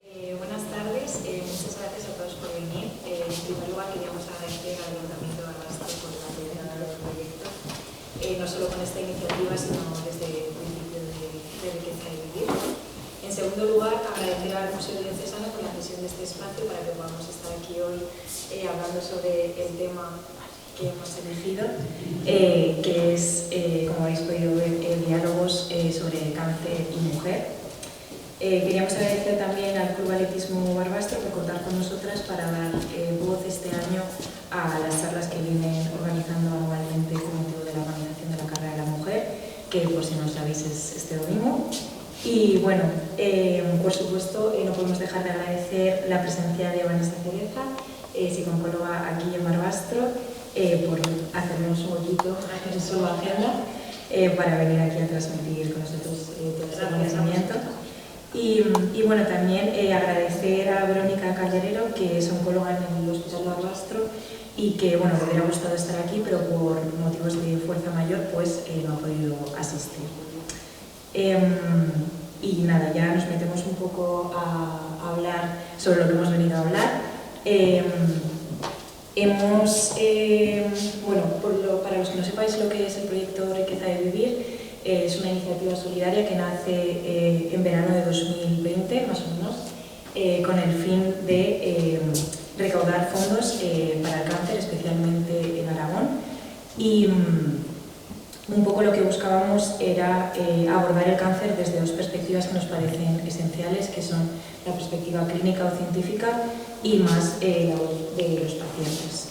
Buenas tardes, muchas gracias a todos por venir. En primer lugar, queríamos agradecer al Ayuntamiento de Barbastro por la atención del proyecto, no solo con esta iniciativa, sino desde el principio de Riqueza y Vivir. En segundo lugar, agradecer al Museo Diocesano por la cesión de este espacio para que podamos estar aquí hoy hablando sobre el tema que hemos elegido, que es, como habéis podido ver, diálogos sobre cáncer y mujer. Queríamos agradecer también al Club Atletismo Barbastro por contar con nosotras para dar voz este año a las charlas que vienen organizando anualmente con motivo de la organización de la Carrera de la Mujer, que por si no lo sabéis es este domingo. Y bueno, por supuesto no podemos dejar de agradecer la presencia de Vanessa Cereza, psicóloga aquí en Barbastro, por hacernos un huequito en su agenda para venir aquí a transmitir con nosotros todo este conocimiento. Y bueno, también agradecer a Verónica Calderero, que es oncóloga en el Hospital Barbastro y que, bueno, le hubiera gustado estar aquí, pero por motivos de fuerza mayor, pues no ha podido asistir. Y nada, ya nos metemos un poco a hablar sobre lo que hemos venido a hablar. Para los que no sepáis lo que es el proyecto Riqueza de Vivir, es una iniciativa solidaria que nace en verano de 2020, más o menos, con el fin de recaudar fondos para el cáncer, especialmente en Aragón. Y un poco lo que buscábamos era abordar el cáncer desde dos perspectivas que nos parecen esenciales, que son la perspectiva clínica o científica y más la voz de los pacientes.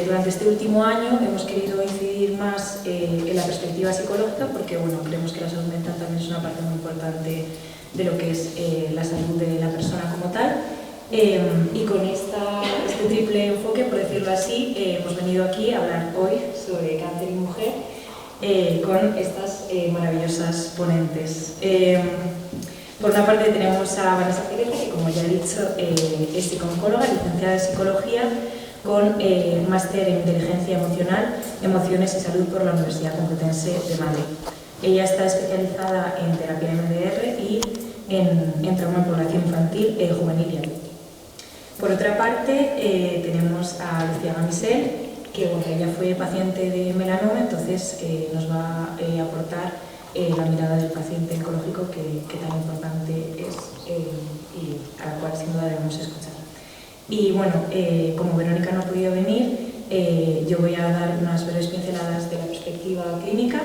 Durante este último año hemos querido incidir más en la perspectiva psicológica porque bueno, creemos que la salud mental también es una parte muy importante de lo que es la salud de la persona como tal. Y con este triple enfoque, por decirlo así, hemos venido aquí a hablar hoy sobre cáncer y mujer con estas maravillosas ponentes. Por una parte tenemos a Vanessa Cereza, que como ya he dicho es psicóloga, licenciada en psicología, con máster en inteligencia emocional, emociones y salud por la Universidad Complutense de Madrid. Ella está especializada en terapia MDR y en trauma en población infantil juvenil y adulta. Por otra parte, tenemos a Lucía Gamisel, que bueno, ella fue paciente de melanoma, entonces nos va a aportar la mirada del paciente oncológico que tan importante es y a la cual sin duda debemos escuchar. Y bueno, como Verónica no ha podido venir, yo voy a dar unas breves pinceladas de la perspectiva clínica.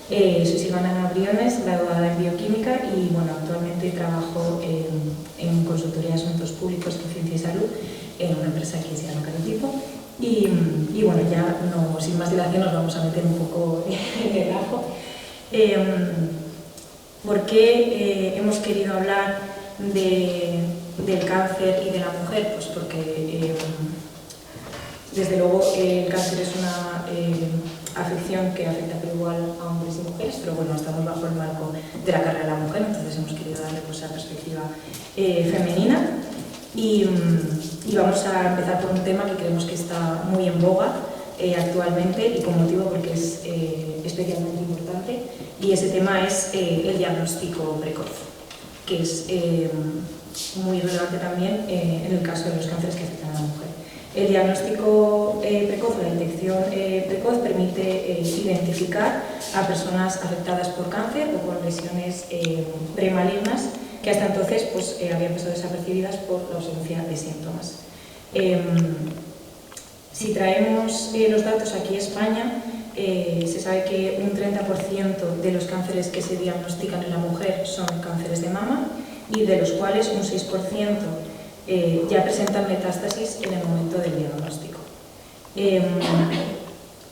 Soy Silvana Briones, graduada en bioquímica y bueno, actualmente trabajo en consultoría de asuntos públicos en ciencia y salud en una empresa que se llama Caritipo. Y bueno, ya no, sin más dilación nos vamos a meter un poco en el ajo. ¿Por qué hemos querido hablar del cáncer y de la mujer? Pues porque desde luego el cáncer es una afección que afecta por igual a hombres y mujeres, pero bueno, estamos bajo el marco de la carrera de la mujer, entonces hemos querido darle pues, esa perspectiva femenina. Y vamos a empezar por un tema que creemos que está muy en boga actualmente y con motivo porque es especialmente importante, y ese tema es el diagnóstico precoz, que es muy relevante también en el caso de los cánceres que afectan a la mujer. El diagnóstico precoz, la detección precoz, permite identificar a personas afectadas por cáncer o con lesiones premalignas que hasta entonces pues, habían pasado desapercibidas por la ausencia de síntomas. Si traemos los datos aquí a España, se sabe que un 30% de los cánceres que se diagnostican en la mujer son cánceres de mama y de los cuales un 6% ya presentan metástasis en el momento del diagnóstico.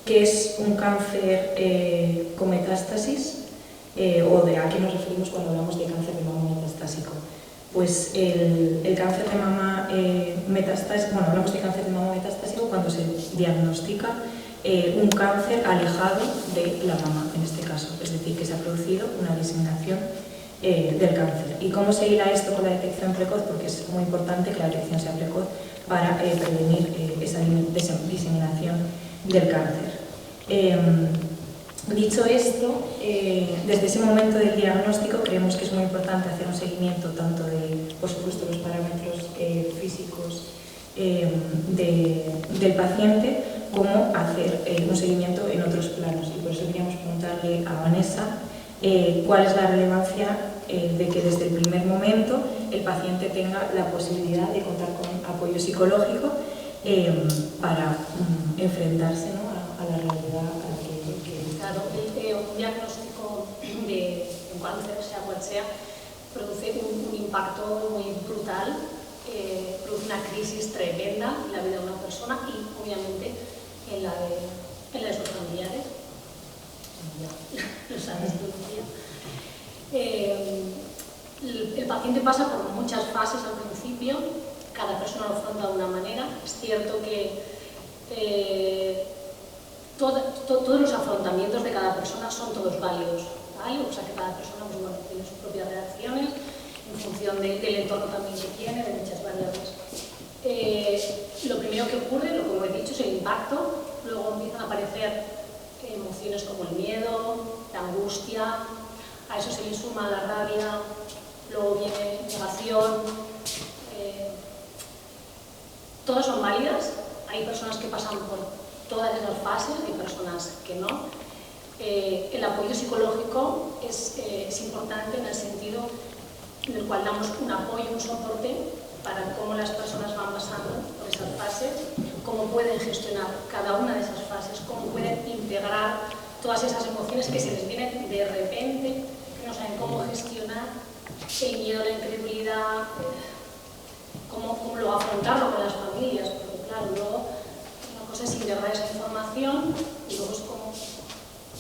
¿Qué es un cáncer con metástasis? ¿O de a qué nos referimos cuando hablamos de cáncer de mama metastásico? Pues el cáncer de mama metastásico, bueno, hablamos de cáncer de mama metastásico cuando se diagnostica un cáncer alejado de la mama, en este caso, es decir, que se ha producido una diseminación del cáncer. ¿Y cómo se hila esto con la detección precoz? Porque es muy importante que la detección sea precoz para prevenir esa diseminación del cáncer. Dicho esto, desde ese momento del diagnóstico creemos que es muy importante hacer un seguimiento tanto de, por supuesto, los parámetros físicos del paciente, como hacer un seguimiento en otros planos. Y por eso queríamos preguntarle a Vanessa cuál es la relevancia de que desde el primer momento el paciente tenga la posibilidad de contar con apoyo psicológico para enfrentarse, ¿no?, a la realidad a la que... Claro, un diagnóstico de un cáncer, sea cual sea, produce un impacto muy brutal, produce una crisis tremenda en la vida de una persona y obviamente en la de sus familiares. Lo sabes tú, Lucía. El paciente pasa por muchas fases al principio, cada persona lo afronta de una manera. Es cierto que todos los afrontamientos de cada persona son todos válidos, ¿vale? O sea que cada persona, pues, bueno, tiene sus propias reacciones en función del entorno también que tiene, de muchas variables. Lo primero que ocurre, lo como he dicho, es el impacto. Luego empiezan a aparecer emociones como el miedo, la angustia, a eso se le suma la rabia, luego viene negación. Todas son válidas, hay personas que pasan por todas esas fases, hay personas que no. El apoyo psicológico es importante en el sentido en el cual damos un apoyo, un soporte para cómo las personas van pasando por esas fases, cómo pueden gestionar cada una de esas fases, cómo pueden integrar todas esas emociones que se les vienen de repente, que no saben cómo gestionar, el miedo, la incredulidad, cómo luego afrontarlo con las familias, porque claro, luego una cosa es integrar esa información y luego es como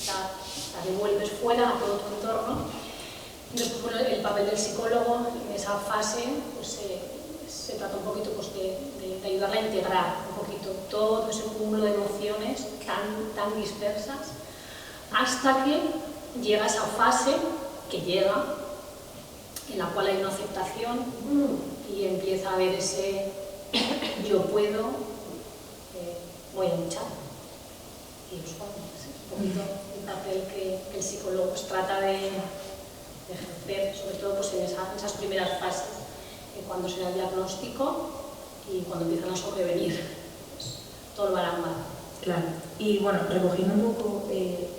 la devuelves fuera a todo tu entorno. Entonces, bueno, el papel del psicólogo en esa fase pues, se trata un poquito pues, de ayudarla a integrar un poquito todo ese cúmulo de emociones tan dispersas hasta que llega esa fase que llega en la cual hay una aceptación y empieza a haber ese yo puedo, voy a luchar. Y es un poquito el papel que el psicólogo pues, trata de ejercer, sobre todo pues, en esas primeras fases, cuando se da el diagnóstico y cuando empiezan a sobrevenir pues, todo el balambar. Claro, y bueno, recogiendo un poco,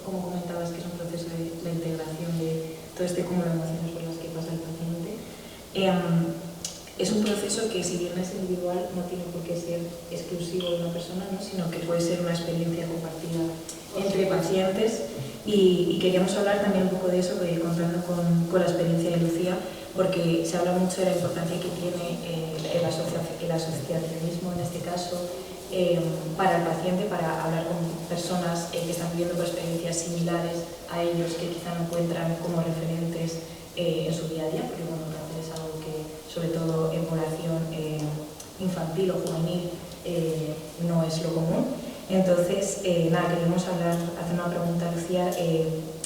como comentabas, que es un proceso de la integración de todo este cúmulo de emociones por las que pasa el paciente, es un proceso que, si bien es individual, no tiene por qué ser exclusivo de una persona, ¿no?, sino que puede ser una experiencia compartida entre pacientes. Y queríamos hablar también un poco de eso, contando con la experiencia de Lucía, porque se habla mucho de la importancia que tiene el asociacionismo, en este caso, para el paciente, para hablar con personas que están viviendo por experiencias similares a ellos, que quizá no encuentran como referentes en su día a día, porque bueno, el cáncer es algo que, sobre todo en población infantil o juvenil, no es lo común. Entonces, nada, queríamos hacer una pregunta, Lucía,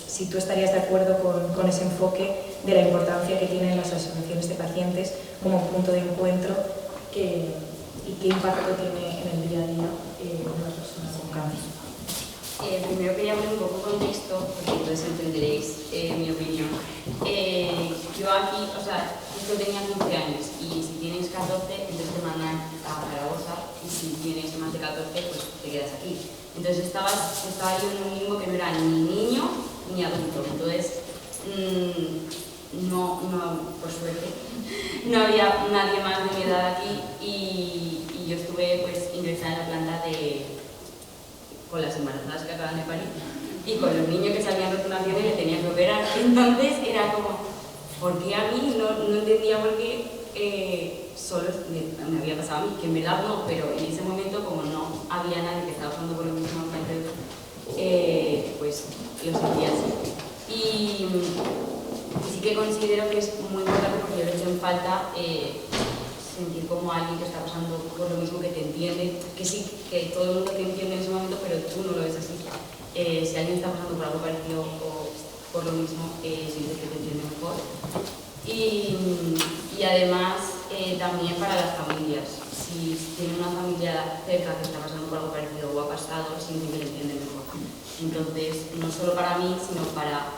si tú estarías de acuerdo con ese enfoque de la importancia que tienen las asociaciones de pacientes como punto de encuentro y qué impacto tiene en el día a día de una persona con cáncer. Primero quería poner un poco de contexto, porque entonces entenderéis mi opinión. Yo aquí, o sea, yo tenía 15 años y si tienes 14, entonces te mandan a Zaragoza y si tienes más de 14, pues te quedas aquí. Entonces estaba yo en un limbo que no era ni niño ni adulto, entonces no, por suerte, no había nadie más de mi edad aquí y yo estuve pues ingresada en la planta con las embarazadas que acaban de parir y con los niños que salían de vacunación y le tenían que operar. Entonces era como, ¿por qué a mí? No entendía por qué solo me había pasado a mí, que en verdad no, pero en ese momento como no había nadie que estaba pasando por lo mismo, pues lo sentía así. Y sí que considero que es muy importante porque yo le echo en falta sentir como alguien que está pasando por lo mismo, que te entiende, que sí, que todo el mundo te entiende en ese momento, pero tú no lo ves así. Si alguien está pasando por algo parecido o por lo mismo, sientes que te entiende mejor. Y además, también para las familias. si tiene una familia cerca que está pasando por algo parecido o ha pasado, siente que lo entiende mejor. Entonces, no solo para mí, sino para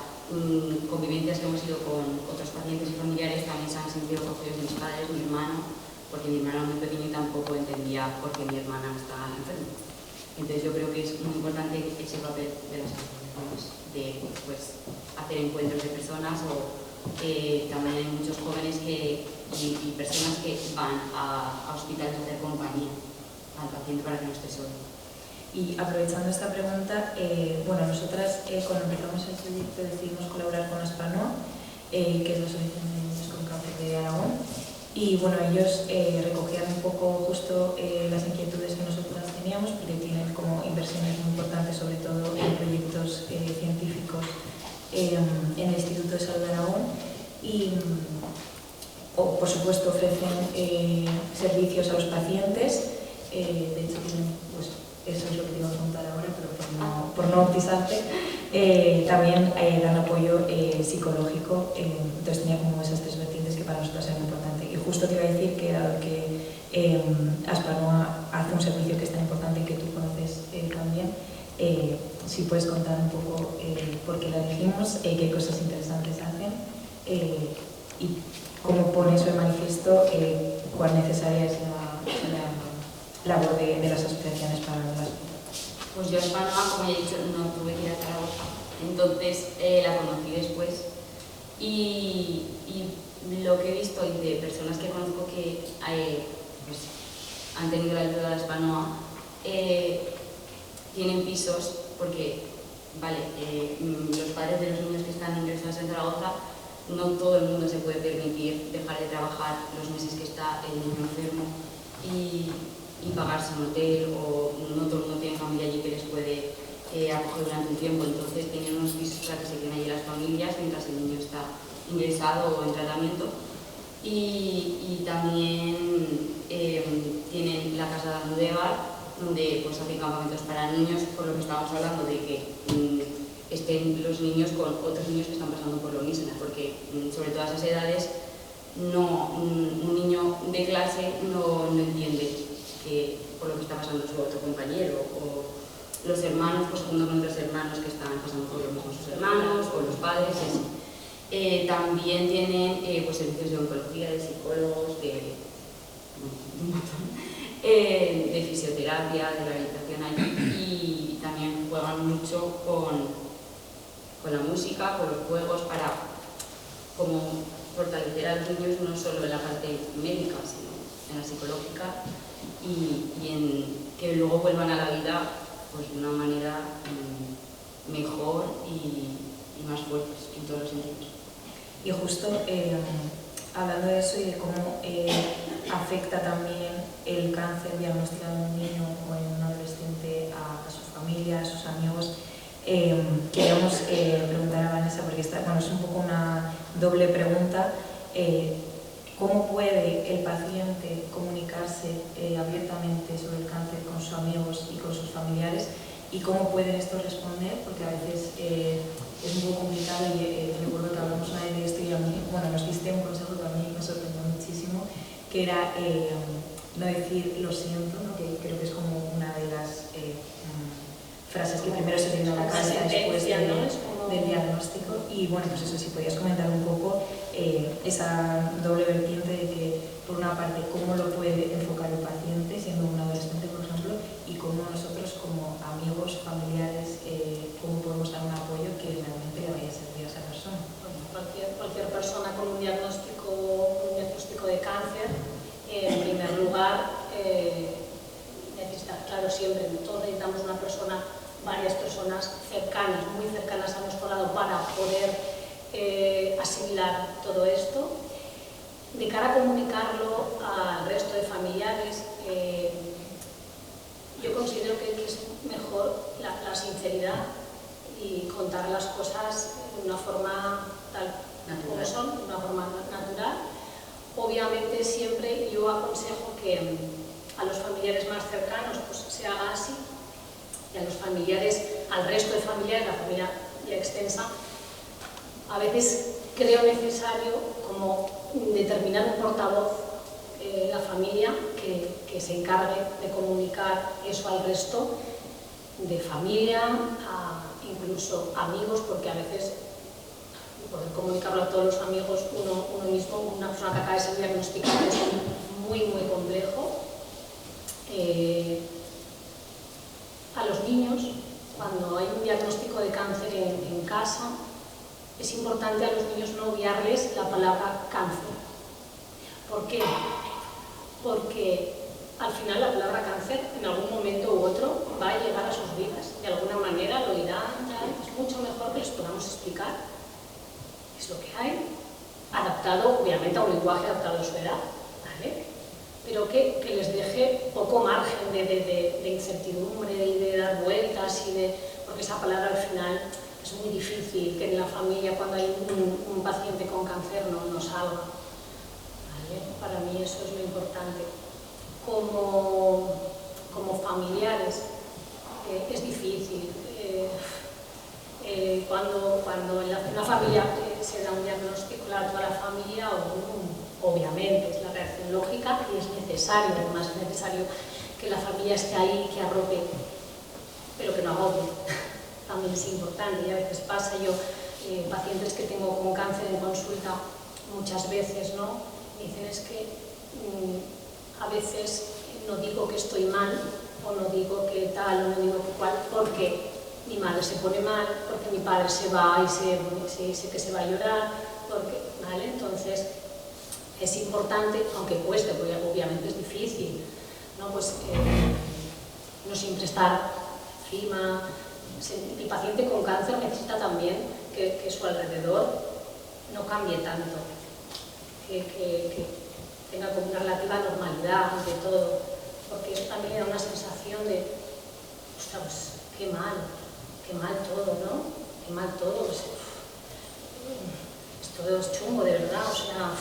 convivencias que hemos ido con otros pacientes y familiares, también se han sentido acogidos mis padres, mi hermano, porque mi hermano era muy pequeño y tampoco entendía por qué mi hermana estaba enferma. Entonces yo creo que es muy importante ese papel de las asociaciones, de pues, hacer encuentros de personas o también hay muchos jóvenes y personas que van a hospitales a hacer compañía al paciente para que no esté solo. Y aprovechando esta pregunta, bueno, nosotras cuando empezamos el proyecto decidimos colaborar con Aspanoa, que es la Asociación de Niños con Cáncer de Aragón, y bueno, ellos recogían un poco justo las inquietudes que nosotras teníamos, porque tienen como inversiones muy importantes, sobre todo en proyectos científicos en el Instituto de Salud de Aragón, y por supuesto ofrecen servicios a los pacientes, de hecho tienen, pues, eso es lo que te iba a contar ahora, pero por no bautizarte, también dan apoyo psicológico, entonces tenía como esas tres vertientes que para nosotros eran importantes. Y justo te iba a decir que dado que Aspanoa hace un servicio que es tan importante y que tú conoces también, si puedes contar un poco por qué la elegimos, qué cosas interesantes hacen y cómo pone eso de manifiesto cuán necesaria es la labor de las asociaciones para las... Pues yo Aspanoa, como ya he dicho, no tuve que ir a Zaragoza, entonces la conocí después y lo que he visto de personas que conozco que pues, han tenido la ayuda de Aspanoa, tienen pisos porque, vale, los padres de los niños que están ingresados en Zaragoza, no todo el mundo se puede permitir dejar de trabajar los meses que está el niño enfermo y pagarse un hotel, o no todo el mundo tiene familia allí que les puede acoger durante un tiempo, entonces tienen unos pisos para que se queden allí las familias mientras el niño está ingresado o en tratamiento. Y también tienen la casa de Almudévar, donde pues, hacen campamentos para niños, por lo que estábamos hablando de que estén los niños con otros niños que están pasando por lo mismo, porque sobre todas esas edades un niño de clase no entiende por lo que está pasando su otro compañero, o los hermanos pues junto con otros hermanos que están pasando por lo mismo sus hermanos, o los padres, y así. También tienen pues, servicios de oncología, de psicólogos, de fisioterapia, de rehabilitación allí, y también juegan mucho con la música, con los juegos, para como fortalecer a los niños no solo en la parte médica, sino en la psicológica, y en que luego vuelvan a la vida pues, de una manera mejor y más fuertes en todos los sentidos. Y justo hablando de eso y de cómo afecta también el cáncer diagnosticado en un niño o en un adolescente a su familia, a sus amigos, queríamos preguntar a Vanessa, porque es un poco una doble pregunta. ¿Cómo puede el paciente comunicarse abiertamente sobre el cáncer con sus amigos y con sus familiares? ¿Y cómo pueden estos responder? Porque a veces es un poco complicado y recuerdo que hablamos una vez de esto y a mí, bueno, nos diste un consejo que a mí me sorprendió muchísimo, que era no decir lo siento, ¿no? Que creo que es como una de las frases que primero se viene a la cabeza después del diagnóstico. Y bueno, pues eso, si podías comentar un poco esa doble vertiente de que, por una parte, cómo lo puede enfocar el paciente siendo un adolescente, por ejemplo, y cómo nosotros como amigos, familiares, cómo podemos dar un apoyo que realmente le vaya a servir a esa persona. Bueno, cualquier persona con un diagnóstico de cáncer, en primer lugar, necesita, claro, siempre, todos necesitamos una persona, varias personas cercanas, muy cercanas a nuestro lado para poder asimilar todo esto. De cara a comunicarlo al resto de familiares, yo considero que es mejor la sinceridad y contar las cosas de una forma tal como son, de una forma natural. Obviamente siempre yo aconsejo que a los familiares más cercanos pues, se haga así, y a los familiares, al resto de familiares, la familia ya extensa, a veces creo necesario como determinar un portavoz la familia que se encargue de comunicar eso al resto, de familia, incluso amigos, porque a veces poder comunicarlo a todos los amigos uno mismo, una persona que acaba de ser diagnosticada, es muy complejo. A los niños, cuando hay un diagnóstico de cáncer en casa, es importante a los niños no obviarles la palabra cáncer. ¿Por qué? Porque al final la palabra cáncer en algún momento u otro va a llegar a sus vidas. De alguna manera lo dirán, es mucho mejor que les podamos explicar qué es lo que hay, adaptado obviamente a un lenguaje adaptado a su edad, ¿vale? Pero que les deje poco margen de incertidumbre y de dar vueltas, porque esa palabra al final es muy difícil que en la familia, cuando hay un paciente con cáncer, no salga. ¿Vale? Para mí eso es lo importante. Como familiares es difícil. Cuando en una familia se da un diagnóstico, toda la familia, obviamente es la reacción lógica y es necesario, además es necesario que la familia esté ahí, que arrope, pero que no agobie. También es importante, y a veces pasa, yo, pacientes que tengo con cáncer en consulta, muchas veces, ¿no? Me dicen, es que a veces no digo que estoy mal, o no digo que tal, o no digo que cual, porque mi madre se pone mal, porque mi padre se va y sé que se va a llorar, ¿vale? Entonces, es importante, aunque cueste, porque obviamente es difícil, ¿no? Pues no siempre estar encima. El paciente con cáncer necesita también que su alrededor no cambie tanto, que tenga como una relativa normalidad ante todo, porque eso también da una sensación de, ostras, pues, qué mal todo, ¿no? Qué mal todo, pues, esto es chungo, de verdad, o sea.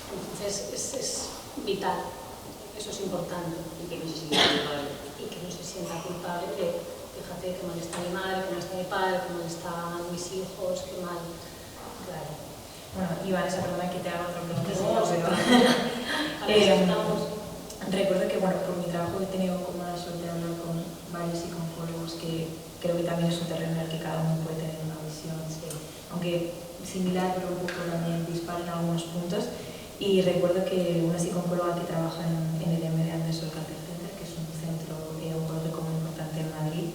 Entonces es vital, eso es importante. Y que no se sienta culpable. Y que no se sienta culpable de, fíjate, que mal está mi madre, que mal está mi padre, que mal están mis hijos, que mal, claro. Bueno, Iván, esa perdona que te haga otra pregunta, recuerdo que, bueno, por mi trabajo he tenido como la suerte de hablar con varios psicólogos, que creo que también es un terreno en el que cada uno puede tener una visión, sí, aunque similar, pero un poco también dispar en algunos puntos. Y recuerdo que una psicóloga que trabaja en el MD Anderson Cancer Center, que es un centro oncológico muy importante en Madrid,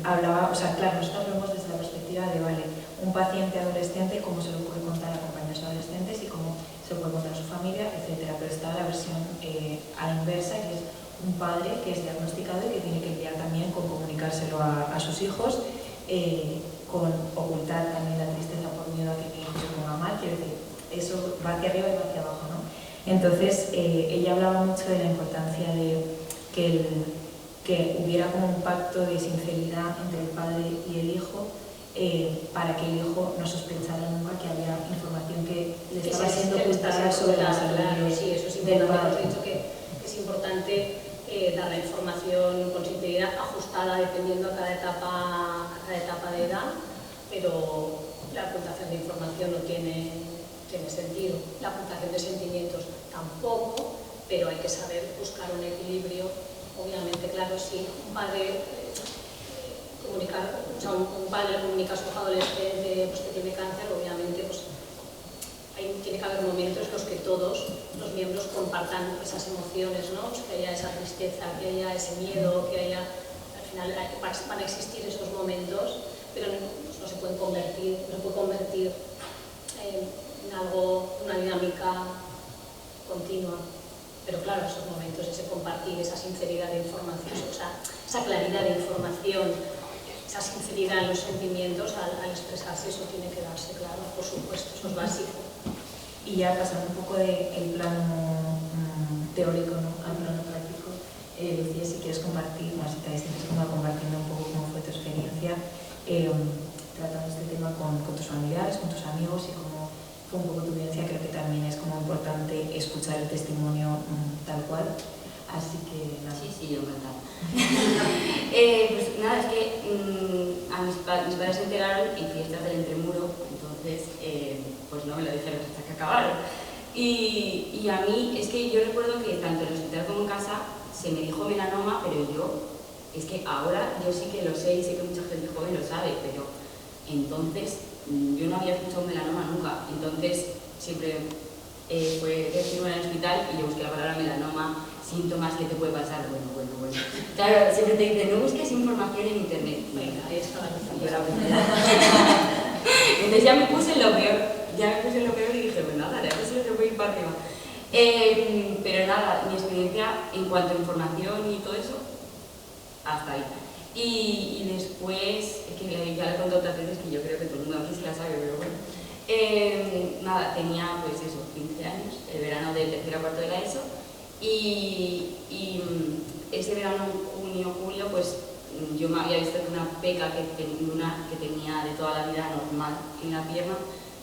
hablaba, o sea, claro, nosotros vemos desde la perspectiva de, vale, un paciente adolescente, cómo se lo puede contar a compañeros adolescentes y cómo se lo puede contar a su familia, etcétera. Pero está la versión a la inversa, que es un padre que es diagnosticado y que tiene que lidiar también con comunicárselo a sus hijos, con ocultar también la tristeza por miedo a que mi hijo se ponga mal. Quiero decir, eso va hacia arriba y va hacia abajo, ¿no? Entonces, ella hablaba mucho de la importancia de que hubiera como un pacto de sinceridad entre el padre y el hijo, para que el hijo no sospechara nunca que había información que le estaba siendo ocultada sobre la salud sí, eso es importante. Hemos dicho que es importante dar la información con sinceridad, ajustada dependiendo a cada etapa de edad, pero la ocultación de información no tiene sentido. La ocultación de sentimientos tampoco, pero hay que saber buscar un equilibrio. Obviamente, claro, si un padre comunica a su hijo adolescente pues, que tiene cáncer, obviamente pues, tiene que haber momentos en los que todos los miembros compartan esas emociones, ¿no? Pues, que haya esa tristeza, que haya ese miedo, que haya, al final van a existir esos momentos, pero no se pueden convertir, en algo, una dinámica continua. Pero claro, esos momentos, ese compartir, esa sinceridad de información, esa claridad de información, esa sinceridad en los sentimientos, al expresarse, eso tiene que darse, claro, por supuesto, eso es básico. Y ya pasando un poco del plano teórico, ¿no?, al plano práctico, Lucía, si quieres compartir, no sé si te sientes como compartiendo un poco cómo fue tu experiencia tratando este tema con tus familiares, con tus amigos, y cómo fue un poco tu vivencia. Creo que también es como importante escuchar el testimonio tal cual, así que nada. Sí, yo encantada. Pues nada, es que mis padres se enteraron en fiestas del Entremuro, entonces pues no me lo dijeron hasta que acabaron. Y a mí es que yo recuerdo que tanto en el hospital como en casa se me dijo melanoma, pero es que ahora yo sí que lo sé y sé que mucha gente joven lo sabe, pero entonces yo no había escuchado melanoma nunca. Entonces siempre fue decirme en el hospital y yo busqué la palabra melanoma, síntomas que te puede pasar, bueno. Claro, siempre te dicen, no busques información en internet. Venga, ahí está la Entonces ya me puse en lo peor y dije, pues nada, ahora eso se puede ir para arriba. Pero nada, mi experiencia en cuanto a información y todo eso, hasta ahí. Y después, es que ya le he contado otras veces que yo creo que todo el mundo aquí se la sabe, pero bueno. Nada, tenía pues eso, 15 años, el verano del tercero a cuarto de la ESO, y ese verano, junio, julio, pues yo me había visto que una peca que tenía de toda la vida normal en la pierna,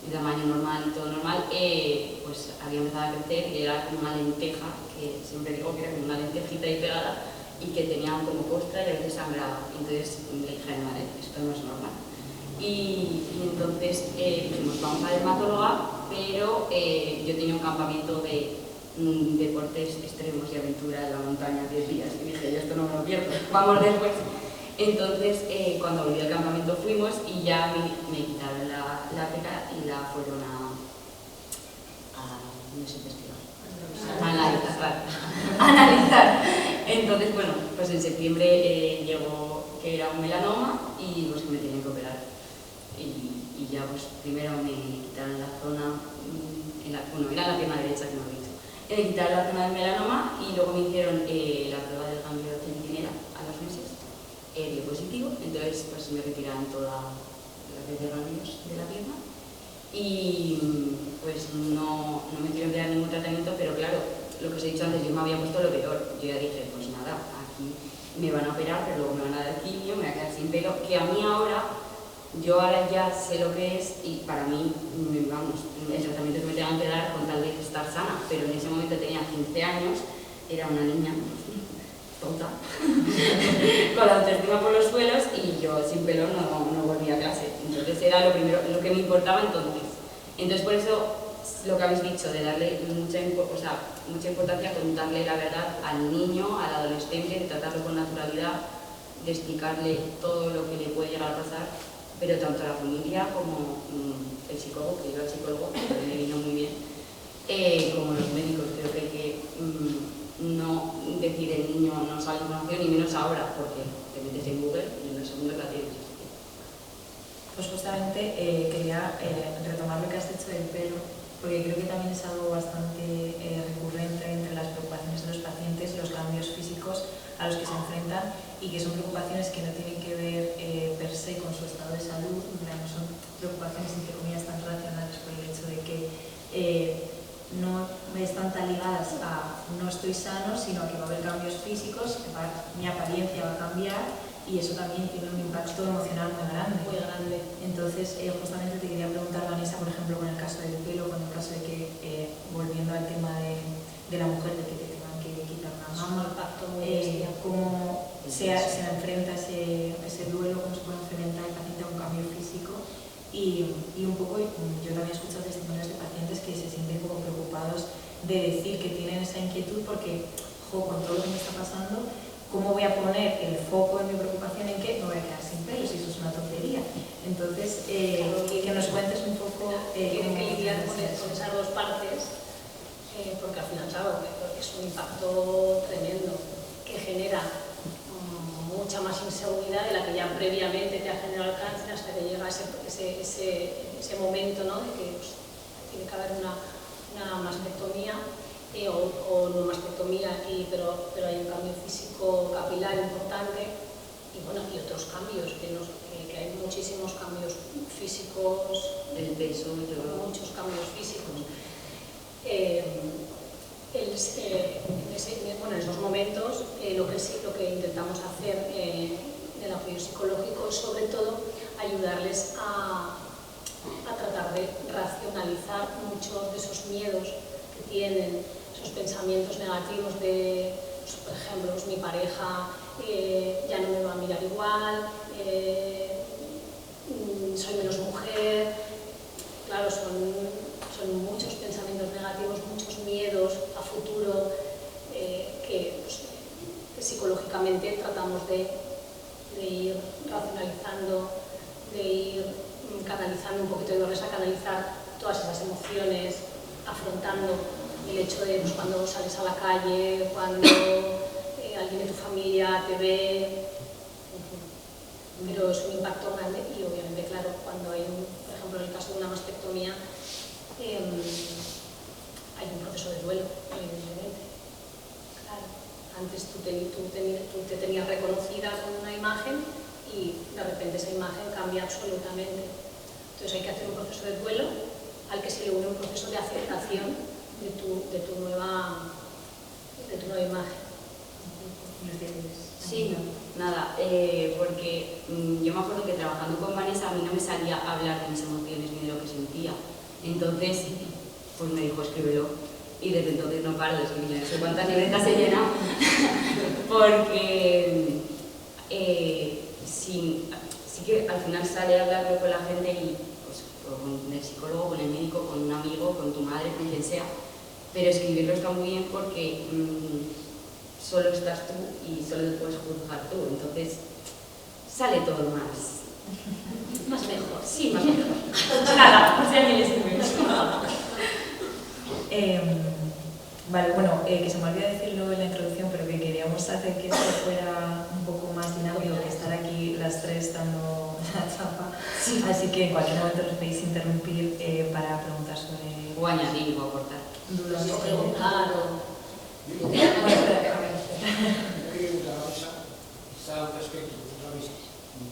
de tamaño normal y todo normal, pues había empezado a crecer y era como una lenteja, que siempre digo que era como una lentejita ahí pegada, y que tenía como costra y a veces sangraba. Entonces le dije a mi madre, esto no es normal. Y entonces dijimos, vamos a la dermatóloga, pero yo tenía un campamento de deportes extremos y aventura en la montaña 10 días y dije, yo esto no me lo pierdo, vamos después. Entonces cuando volví al campamento fuimos y ya me quitaron la peca y la fueron a no sé, investigar, a analizar. Entonces bueno, pues en septiembre llegó que era un melanoma y pues me tenían que operar. Y ya pues primero me quitaron la zona, bueno, era la pierna derecha que me había dicho. Me quitaron la zona del melanoma y luego me hicieron la prueba del cambio de centinela a los meses, dio positivo, entonces pues me retiraron toda la red de ganglios de la pierna y pues no me quiero dar ningún tratamiento, pero claro, lo que os he dicho antes, yo me había puesto lo peor. Yo ya dije, pues nada, aquí me van a operar, pero luego me van a dar quimio, me voy a quedar sin pelo, que a mí yo ahora ya sé lo que es y para mí, vamos, el tratamiento que me tengan que dar con tal de estar sana, pero en ese momento tenía 15 años, era una niña tonta, con la autoestima por los suelos y yo sin pelo no volvía a clase. Entonces era lo primero, lo que me importaba entonces. Entonces por eso lo que habéis dicho de darle mucha importancia a contarle la verdad al niño, al adolescente, de tratarlo con naturalidad, de explicarle todo lo que le puede llegar a pasar, pero tanto a la familia como el psicólogo, que yo al psicólogo, que me vino muy bien, como los médicos. Creo que hay que no decir el niño no sabe información, ni menos ahora, porque te metes en Google y en el segundo la tienes. Pues justamente quería retomar lo que has dicho del pelo, porque creo que también es algo bastante recurrente entre las preocupaciones de los pacientes, los cambios físicos a los que se enfrentan y que son preocupaciones que no tienen que ver per se con su estado de salud, no son preocupaciones entre comillas tan racionales por el hecho de que no están tan ligadas a no estoy sano, sino a que va a haber cambios físicos, que mi apariencia va a cambiar y eso también tiene un impacto emocional muy grande. Muy grande. Entonces, justamente te quería preguntar, Vanessa, por ejemplo, con el caso del pelo, con el caso de que, volviendo al tema de la mujer, de que te tengan que quitar una mama, cómo se enfrenta ese duelo, cómo se puede enfrentar el paciente a un cambio físico y un poco, yo también he escuchado testimonios de pacientes que se sienten como preocupados de decir que tienen esa inquietud porque, con todo lo que me está pasando, ¿cómo voy a poner el foco en mi preocupación en que me voy a quedar sin pelo? Si eso es una tontería. Entonces, que nos cuentes un poco... Tienen que lidiar con esas dos partes, porque al final, claro, es un impacto tremendo que genera mucha más inseguridad de la que ya previamente te ha generado el cáncer hasta que llega ese momento, ¿no? De que pues, tiene que haber una mastectomía. O no mastectomía, pero hay un cambio físico capilar importante y bueno, y otros cambios, que hay muchísimos cambios físicos, el peso, muchos cambios físicos. En esos momentos lo que intentamos hacer en el apoyo psicológico es sobre todo ayudarles a tratar de racionalizar muchos de esos miedos que tienen, esos pensamientos negativos de, pues, por ejemplo, pues, mi pareja ya no me va a mirar igual, soy menos mujer. Claro, son muchos pensamientos negativos también un poquito ayudarles a canalizar todas esas emociones, afrontando el hecho de pues, cuando sales a la calle, cuando alguien de tu familia te ve, pero es un impacto grande y obviamente, claro, cuando hay, por ejemplo, en el caso de una mastectomía, hay un proceso de duelo, evidentemente. Claro, antes tú te tenías reconocida con una imagen y de repente esa imagen cambia absolutamente. Entonces hay que hacer un proceso de duelo al que se le une un proceso de aceptación de tu nueva imagen. Sí, nada, porque yo me acuerdo que trabajando con Vanessa a mí no me salía a hablar de mis emociones ni de lo que sentía. Entonces, pues me dijo, escríbelo. Y desde entonces no paro de escribir, no sé cuántas libretas se llenan, porque sí que al final sale a hablarlo con la gente y pues, con el psicólogo, con el médico, con un amigo, con tu madre, con quien sea, pero escribirlo está muy bien porque solo estás tú y solo te puedes juzgar tú, entonces sale todo más mejor. Sí, más mejor. Nada, no sé a quién le escribes. Vale, bueno, que se me olvidó decirlo en la introducción, pero que queríamos hacer que esto fuera un poco más dinámico, que estar aquí las tres dando la chapa. Sí. Así que en cualquier momento nos podéis interrumpir para preguntar sobre... O añadir o aportar. Dudas O preguntar o... Yo creo que la Rosa, quizá un aspecto que vosotros habéis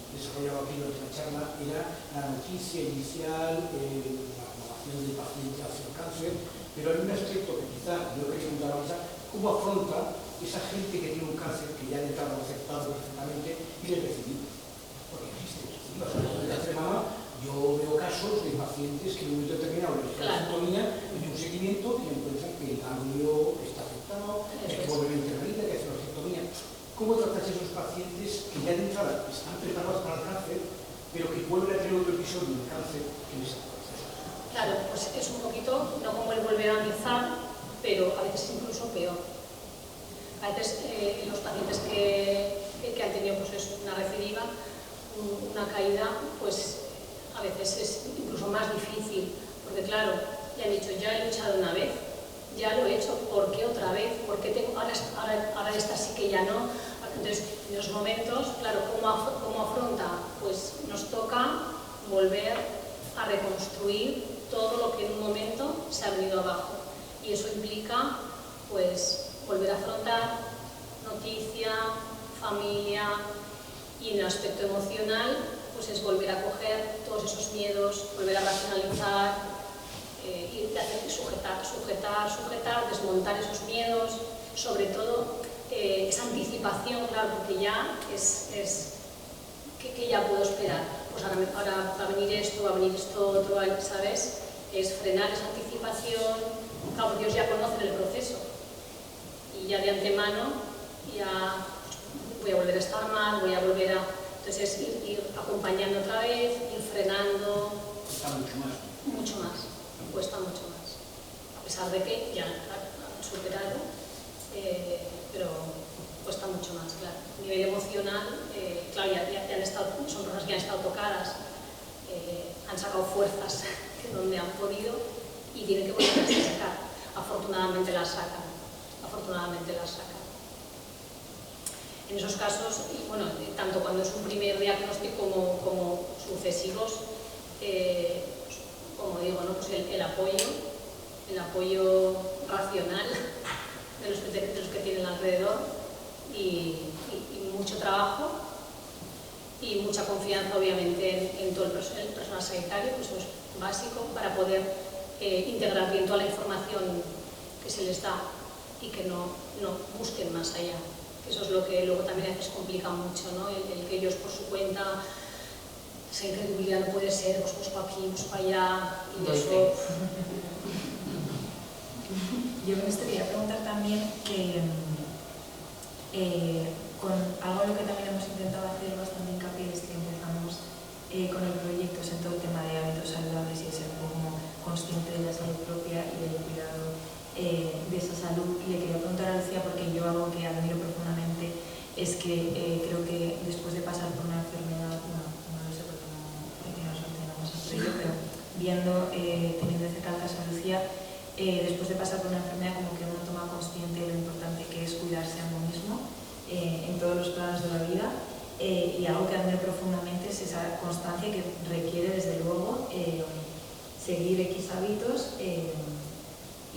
desarrollado aquí durante la charla, era la noticia inicial, la aprobación del paciente hacia el cáncer, pero hay un aspecto que quizá yo quería preguntar a Rosa, ¿cómo afronta esa gente que tiene un cáncer que ya ha estado aceptado perfectamente y le recibido? Porque existe, en el cáncer de mama yo veo casos de pacientes que en un momento determinado les hacen sintonía y un seguimiento y encuentran que el ganglio está afectado, que vuelven a intervenir, que hacen la sintonía. ¿Cómo tratas a esos pacientes que ya de entrada están preparados para el cáncer, pero que vuelven a tener otro episodio de cáncer que les aparece? Claro, pues es un poquito, no como el volver a empezar, pero a veces incluso peor. A veces los pacientes que han tenido pues, una recidiva, una caída, pues a veces es incluso más difícil, porque claro, ya han dicho, ya he luchado una vez, ya lo he hecho, ¿por qué otra vez? ¿Por qué tengo, ahora esta sí que ya no? Entonces, en los momentos, claro, ¿cómo afronta? Pues nos toca volver a reconstruir todo lo que en un momento se ha venido abajo. Y eso implica, pues, volver a afrontar noticia, familia, y en el aspecto emocional, pues es volver a coger todos esos miedos, volver a racionalizar, y sujetar, desmontar esos miedos, sobre todo esa anticipación, claro, porque ya que ya puedo esperar, pues ahora va a venir esto otro, ¿sabes? Es frenar esa anticipación, claro, porque ellos ya conocen el proceso y ya de antemano ya voy a volver a estar mal, voy a volver a... Entonces ir acompañando otra vez, ir frenando... Cuesta mucho más. Mucho más, cuesta mucho más. A pesar de que ya han superado, pero cuesta mucho más, claro. A nivel emocional, claro, ya han estado, son personas que han estado tocadas, han sacado fuerzas de donde han podido y tienen que volver a sacar. Afortunadamente las sacan, En esos casos, y bueno, tanto cuando es un primer diagnóstico como sucesivos, como digo, ¿no? Pues el apoyo racional de los que tienen alrededor y mucho trabajo y mucha confianza, obviamente, en todo el personal sanitario, pues eso es básico para poder integrar bien toda la información que se les da y que no busquen más allá. Eso es lo que luego también a veces complica mucho, ¿no? El que ellos por su cuenta, esa incredulidad no puede ser, pues busco aquí, busco allá, y eso... Yo me gustaría preguntar también que con algo en lo que también hemos intentado hacer bastante hincapié es que empezamos con el proyecto en todo el tema de hábitos saludables y de ser como consciente de la salud propia y del cuidado de esa salud. Y le quería preguntar a Lucía, porque yo algo que admiro profundamente es que creo que después de pasar por una enfermedad, no lo sé porque no he tenido suerte, no hemos soy yo, pero viendo, teniendo de cerca el caso de Lucía, después de pasar por una enfermedad como que uno toma consciente de lo importante que es cuidarse a uno mismo en todos los planos de la vida, y algo que admiro profundamente es esa constancia que requiere desde luego seguir X hábitos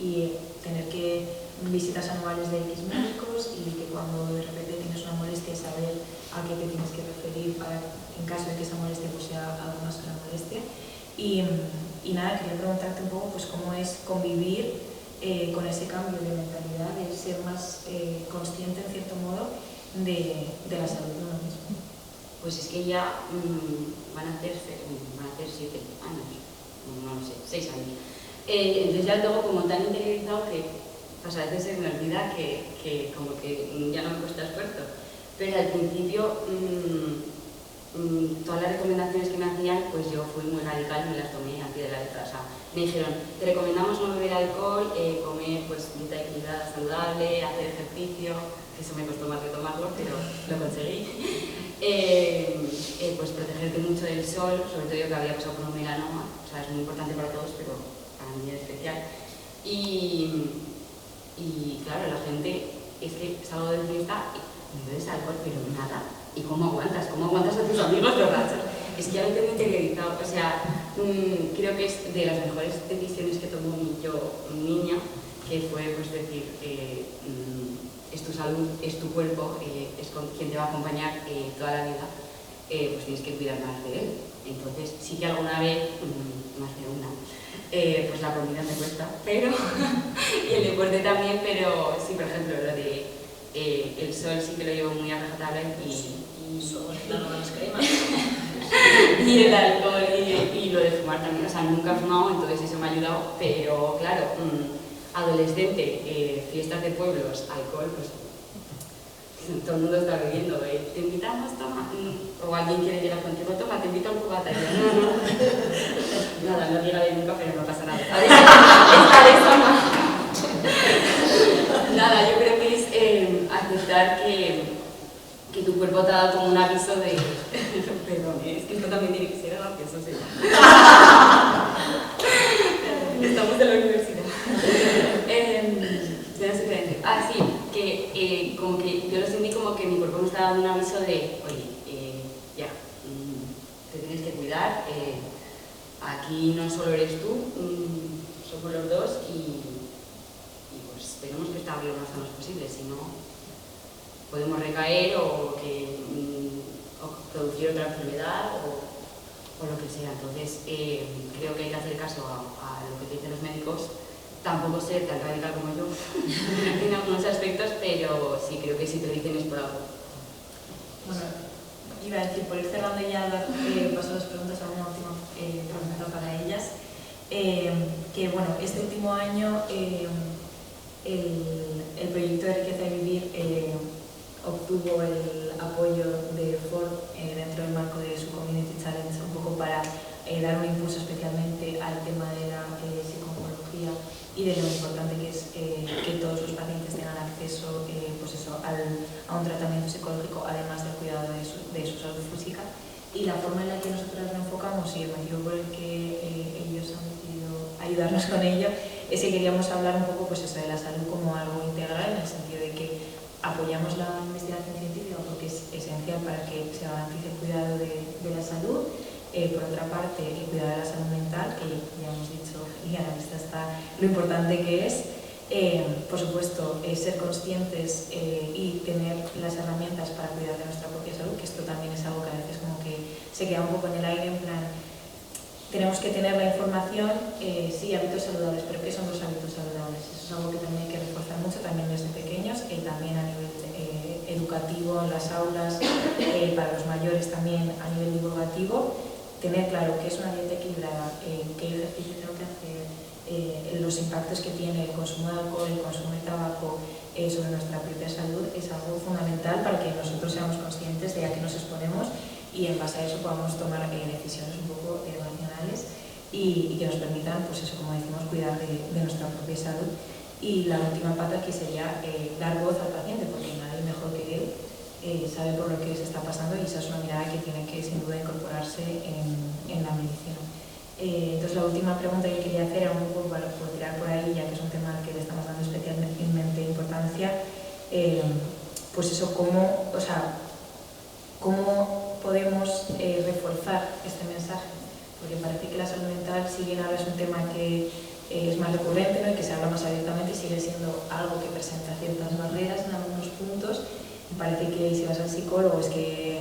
y tener que visitas anuales de X médicos, y que cuando de repente tienes una molestia saber a qué te tienes que referir para, en caso de que esa molestia pues sea algo más que una molestia. Y nada, quería preguntarte un poco pues cómo es convivir con ese cambio de mentalidad, de ser más consciente en cierto modo de la salud de uno mismo. Pues es que ya van a hacer 7 años, no lo sé, 6 años. Entonces ya lo tengo como tan interiorizado que pues a veces se me olvida que como que ya no me cuesta esfuerzo. Pero al principio todas las recomendaciones que me hacían, pues yo fui muy radical y me las tomé al pie de la letra. O sea, me dijeron, te recomendamos no beber alcohol, comer pues dieta equilibrada, saludable, hacer ejercicio, que eso me costó más retomarlo, pero lo conseguí. Pues protegerte mucho del sol, sobre todo yo que había pasado por un melanoma, o sea, es muy importante para todos, pero para mí es especial. Y claro, la gente, es que salgo de fiesta y bebes alcohol, pero nada. ¿Y cómo aguantas? ¿Cómo aguantas a tus amigos borrachos? Es que ya lo tengo interiorizado. O sea, creo que es de las mejores decisiones que tomó yo, niña, que fue pues decir, es tu salud, es tu cuerpo, es con quien te va a acompañar toda la vida, pues tienes que cuidar más de él. Entonces, sí que alguna vez, más de una, pues la comida me cuesta, pero y el deporte también, pero sí, por ejemplo, lo de el sol sí que lo llevo muy a rajatabla y el alcohol y lo de fumar también, o sea, nunca he fumado, entonces eso me ha ayudado, pero claro, adolescente, fiestas de pueblos, alcohol, pues todo el mundo está bebiendo, te invitamos, toma, o alguien quiere llegar contigo, toma, te invito a un cubata, y yo, nada, no llegaré nunca, pero no pasa nada, estaré sola. Nada, yo creo que es aceptar que tu cuerpo te ha dado como un aviso de... Perdón, es que esto también tiene que ser gracioso, sí. Estamos en la universidad. Sí, que como que yo lo sentí como que mi cuerpo me estaba dando un aviso de, oye, ya, te tienes que cuidar, aquí no solo eres tú, somos los dos y pues tenemos que estar lo más sanos posible, si no podemos recaer o producir otra enfermedad o lo que sea. Entonces creo que hay que hacer caso a lo que te dicen los médicos, tampoco ser tan radical como yo en algunos aspectos, pero sí creo que si te lo dicen es por algo. Bueno, iba a decir, por ir cerrando ya, paso las preguntas a una última pregunta para ellas, que bueno, este último año el proyecto de Riqueza y Vivir obtuvo el apoyo de Ford dentro del marco de su Community Challenge, un poco para dar un impulso especialmente al tema de la psicología y de lo importante que es que todos los pacientes tengan acceso pues eso, a un tratamiento psicológico, además del cuidado de su salud física. Y la forma en la que nosotros lo enfocamos y el motivo por el que ellos han decidido ayudarnos con ello es que queríamos hablar un poco pues eso, de la salud como algo integral, en el sentido de que apoyamos la investigación científica porque es esencial para que se garantice el cuidado de la salud. Por otra parte, el cuidado de la salud mental, que ya hemos dicho y a la vista está lo importante que es. Por supuesto, ser conscientes y tener las herramientas para cuidar de nuestra propia salud, que esto también es algo que a veces como que se queda un poco en el aire, en plan, tenemos que tener la información, sí, hábitos saludables, pero ¿qué son los hábitos saludables? Eso es algo que también hay que reforzar mucho, también desde pequeños, también a nivel educativo, en las aulas, para los mayores también a nivel divulgativo, tener claro qué es una dieta equilibrada, qué ejercicio tengo que hacer, los impactos que tiene el consumo de alcohol, el consumo de tabaco sobre nuestra propia salud es algo fundamental para que nosotros seamos conscientes de a qué nos exponemos y en base a eso podamos tomar decisiones un poco racionales y que nos permitan, pues eso, como decimos, cuidar de nuestra propia salud. Y la última pata que sería dar voz al paciente, porque nadie mejor que él sabe por lo que se está pasando y esa es una mirada que tiene que sin duda incorporarse en la medicina. Entonces la última pregunta que quería hacer era un poco para tirar por ahí, ya que es un tema al que le estamos dando especialmente importancia, pues eso, cómo podemos reforzar este mensaje, porque parece que la salud mental, si bien ahora es un tema que es más recurrente, ¿no? Y que se habla más abiertamente, sigue siendo algo que presenta ciertas barreras en algunos puntos. Me parece que si vas al psicólogo es que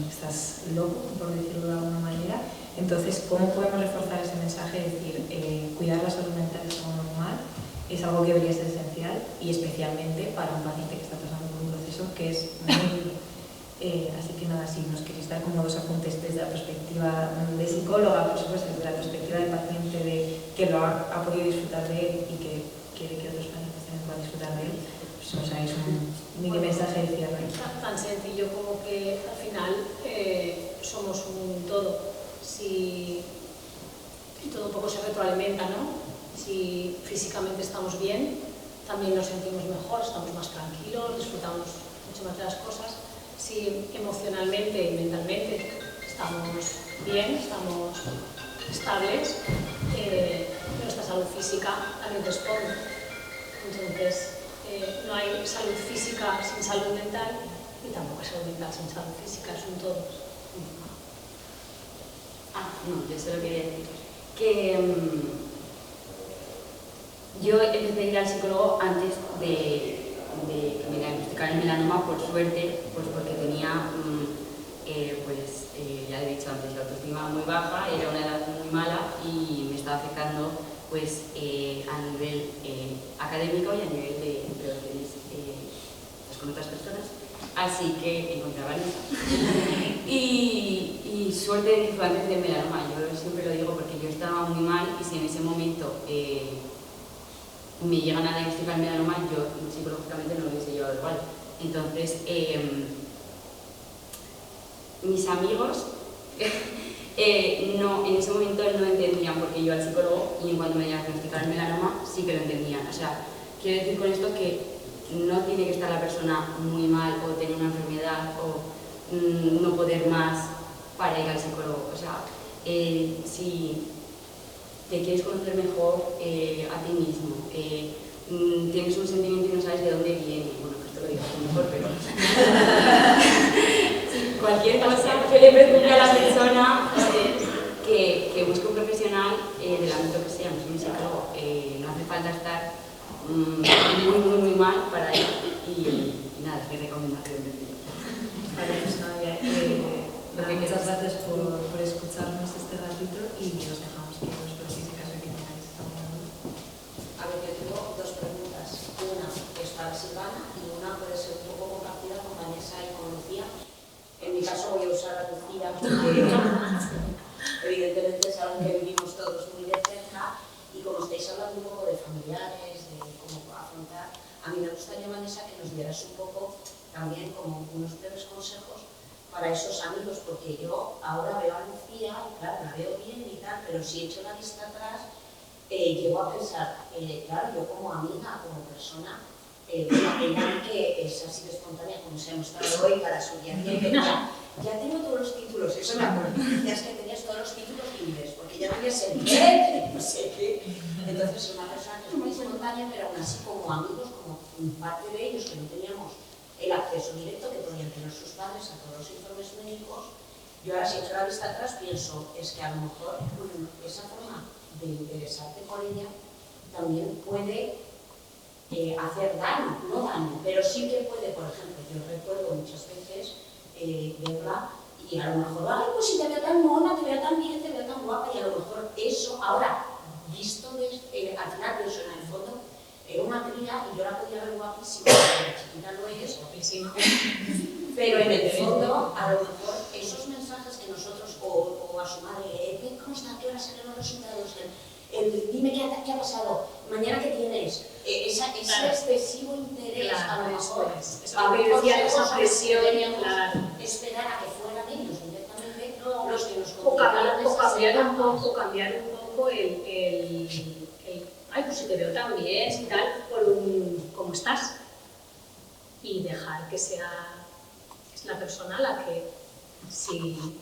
estás loco, por decirlo de alguna manera. Entonces, ¿cómo podemos reforzar ese mensaje? Es decir, cuidar la salud mental es algo normal, es algo que debería ser esencial, y especialmente para un paciente que está pasando por un proceso que es muy duro. Así que nada, si nos queréis dar como dos apuntes desde la perspectiva de psicóloga, por supuesto, desde la perspectiva del paciente que lo ha podido disfrutar de él y que quiere que otros pacientes también puedan disfrutar de él, pues nos hagáis un mini mensaje de cierre. Tan sencillo como que al final somos un todo. Si todo un poco se retroalimenta, ¿no? Si físicamente estamos bien, también nos sentimos mejor, estamos más tranquilos, disfrutamos mucho más de las cosas. Si emocionalmente y mentalmente estamos bien, estamos estables, nuestra salud física también responde. Entonces, no hay salud física sin salud mental y tampoco hay salud mental sin salud física, es un todo. No, yo solo quería decir que yo empecé a ir al psicólogo antes de que me diagnosticaran el melanoma, por suerte, pues porque tenía, ya he dicho antes, la autoestima muy baja, era una edad muy mala y me estaba afectando pues, a nivel académico y a nivel de relaciones pues, con otras personas. Así que encontré a Vanessa. y suerte de que fue antes del melanoma. Yo siempre lo digo porque yo estaba muy mal y si en ese momento me llegan a diagnosticar el melanoma, yo psicológicamente no lo hubiese llevado igual. Entonces, mis amigos en ese momento no entendían por qué iba al psicólogo y en cuanto me diagnosticaron el melanoma sí que lo entendían. O sea, quiero decir con esto que no tiene que estar la persona muy mal o tener una enfermedad o no poder más para ir al psicólogo. O sea, si te quieres conocer mejor a ti mismo, tienes un sentimiento y no sabes de dónde viene, bueno, esto lo digo mejor, pero cualquier cosa que le preocupe a la persona, que busque un profesional del ámbito que sea, no soy un psicólogo, no hace falta estar muy mal para ir y nada, es mi recomendación de ti. Vale, pues nada, muchas gracias por escucharnos este ratito y os dejamos que os preguntéis en caso de que tengáis alguna duda. A ver, yo tengo dos preguntas. Una es para Silvana y una puede ser un poco compartida con Vanessa y con Lucía. En mi caso voy a usar a Lucía porque evidentemente es algo que vivimos todos muy de cerca y como estáis hablando un poco de familiares, de cómo afrontar, a mí me gustaría, Vanessa, que nos dieras un poco también como unos breves consejos para esos amigos, porque yo ahora veo a Lucía y claro, la veo bien y tal, pero si echo la vista atrás, llego a pensar, claro, yo como amiga, como persona, ella que es así de espontánea como se ha mostrado hoy para su día a día, ya tengo todos los títulos, eso me acuerdo, decías que tenías todos los títulos libres, porque ya tenías el bien, no sé qué. Entonces es una persona que es muy espontánea, pero aún así como amigos, como parte de ellos que no teníamos el acceso directo que podían tener sus padres a todos los informes médicos, yo ahora si echo la vista atrás pienso, es que a lo mejor esa forma de interesarte por ella también puede hacer daño, no daño, pero sí que puede, por ejemplo, yo recuerdo muchas veces verla y a lo mejor, ay, pues si te veo tan mona, te veo tan bien, te veo tan guapa, y a lo mejor eso, ahora, visto al final pienso en el fondo, era una cría y yo la podía ver guapísima, pero la chiquita no es guapísima, pero en el fondo, a lo mejor, esos mensajes que nosotros, o a su madre, ¿cómo está? ¿Qué hora salen los resultados? Dime qué ha pasado, mañana qué tienes, ese excesivo interés, Claro, a lo mejor, eso que decía, esa presión, claro. esperar a que fueran ellos directamente los que nos O comunicaran cambiar un poco el ay, pues si te veo tan bien y tal, por cómo estás. Y dejar que sea la persona la que, si...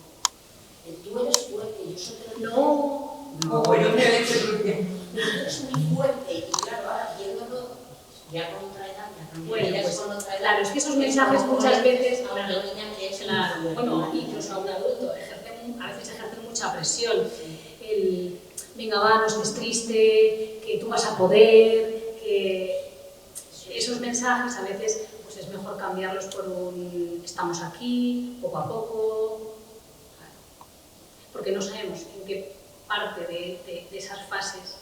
Tú eres fuerte, yo soy fuerte. No, No, bueno, es muy fuerte y claro, ahora viéndolo ya con otra edad, ya también. Bueno, ya pues, con otra edad, claro, es que esos mensajes muchas veces a una niña que es claro, muy bueno, fuerte. incluso a un adulto, a veces ejercen mucha presión. El, venga, va, no estés triste, que tú vas a poder, que esos mensajes a veces pues es mejor cambiarlos por un estamos aquí, poco a poco, porque no sabemos en qué parte de esas fases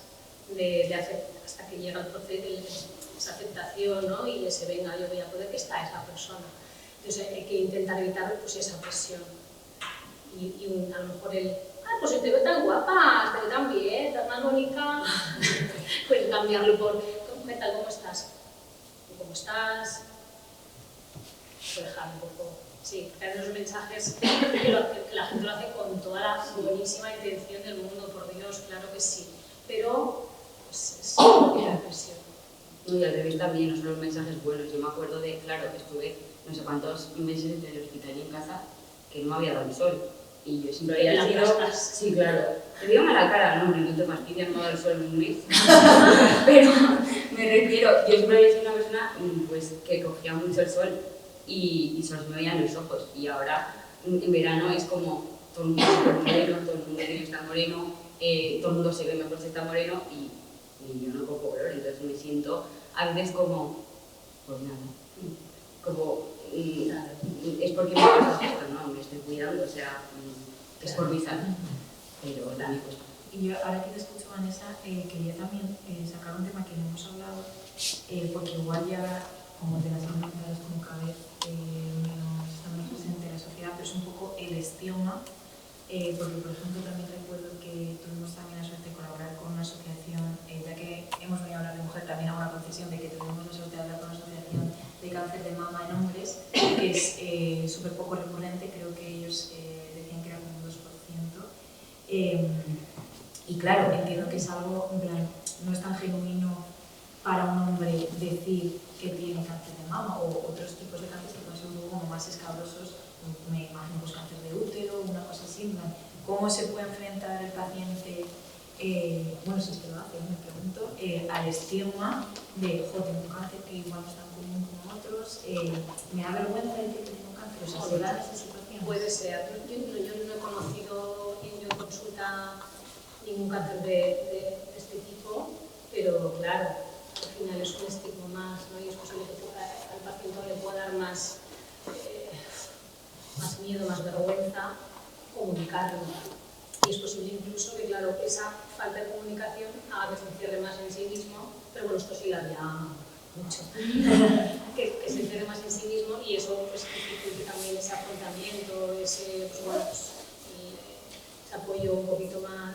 de hacer, hasta que llega el proceso, esa aceptación, ¿no? Y ese venga, yo voy a poder, que está esa persona. Entonces hay que intentar evitar pues, esa presión. Y a lo mejor pues te veo tan guapa, te veo tan bien, tan armónica, pues cambiarlo por, ¿qué tal, cómo estás? ¿Cómo estás? Pues dejar un poco, sí, tener los mensajes que la gente lo hace con toda la buenísima intención del mundo, por Dios, claro que sí, pero pues es una presión. Y al revés también, no son los mensajes buenos. Yo me acuerdo de, claro, que estuve no sé cuántos meses entre el hospital y en casa que no me había dado el sol. Y yo siempre había sido... Sí, claro. Te digo a la cara, no, me invento más tibia, no dar el sol en un mes. Pero me refiero, yo siempre había sido una persona pues, que cogía mucho el sol y solo se me veían los ojos. Y ahora, en verano, es como todo el mundo es súper moreno, todo el mundo tiene que estar moreno, todo el mundo se ve mejor si está moreno y yo no cojo color, entonces me siento a veces como, pues nada, como es porque me pasa esto, ¿no? Me estoy cuidando, o sea, es por mi salud, pero también cuesta. Y yo ahora que te escucho, Vanessa, quería también sacar un tema que no hemos hablado, porque igual ya, como de las enfermedades como cada vez está menos presente en la sociedad, pero es un poco el estigma, porque por ejemplo también recuerdo que tuvimos también la suerte de colaborar con una asociación, ya que hemos venido a hablar de mujer, también hago una concesión de que tuvimos la suerte de hablar con una asociación de cáncer de mama en hombres, que es súper poco recurrente, creo que ellos decían que era como un 2%. Y claro, entiendo que es algo, en plan, no es tan genuino para un hombre decir que tiene cáncer de mama o otros tipos de cáncer que pueden ser un poco como más escabrosos, me imagino pues cáncer de útero, una cosa así, ¿cómo se puede enfrentar el paciente, bueno, si es que lo hace, me pregunto, al estigma de, joder, tengo un cáncer que igual no es tan común como otros, me da vergüenza decir que tengo cáncer, o sea, ¿se da esa situación? Puede ser, yo no he conocido en consulta ningún cáncer de este tipo, pero claro, al final es un estigma más, ¿no? Y es posible que al paciente le pueda dar más miedo, más vergüenza comunicarlo. Y es posible incluso que, claro, esa falta de comunicación haga que se encierre más en sí mismo, pero bueno, esto sí lo había mucho, que se encierre más en sí mismo y eso pues, dificulta también ese afrontamiento, ese, pues, bueno, pues, ese apoyo un poquito más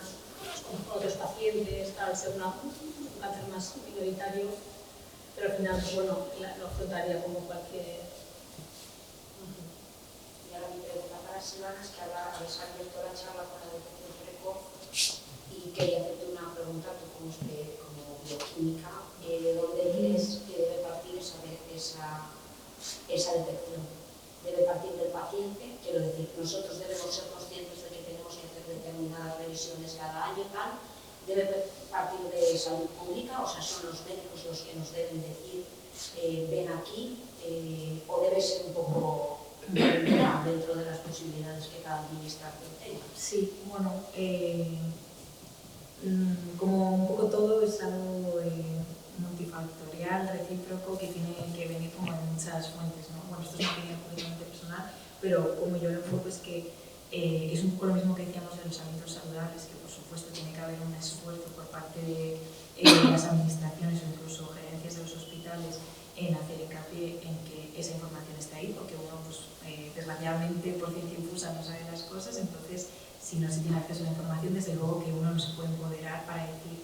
con otros pacientes, al ser un cáncer más minoritario, pero al final, pues, bueno, lo afrontaría como cualquier... Y ahora mi pregunta para Silvana es que habéis abierto la charla con la detección precoz y quería hacerte una pregunta, tú como bioquímica, ¿de dónde crees que debe partir esa detección? ¿Debe partir del paciente? Quiero decir, nosotros debemos ser conscientes de que tenemos que hacer determinadas revisiones cada año y tal. ¿Debe partir de salud pública? O sea, ¿son los médicos los que nos deben decir ven aquí? ¿O debe ser un poco dentro de las posibilidades que cada administración tenga? Sí, bueno, como un poco todo es algo multifactorial, recíproco, que tiene que venir como de muchas fuentes, ¿no? Bueno, esto es una opinión completamente personal, pero como yo lo enfoco es que es un poco lo mismo que decíamos de los hábitos saludables, que por supuesto tiene que haber un esfuerzo por parte de las administraciones o incluso gerencias de los hospitales en hacer hincapié en que esa información está ahí, porque uno, pues, desgraciadamente, por ciencia infusa no sabe las cosas, entonces, si no se tiene acceso a la información, desde luego que uno no se puede empoderar para decir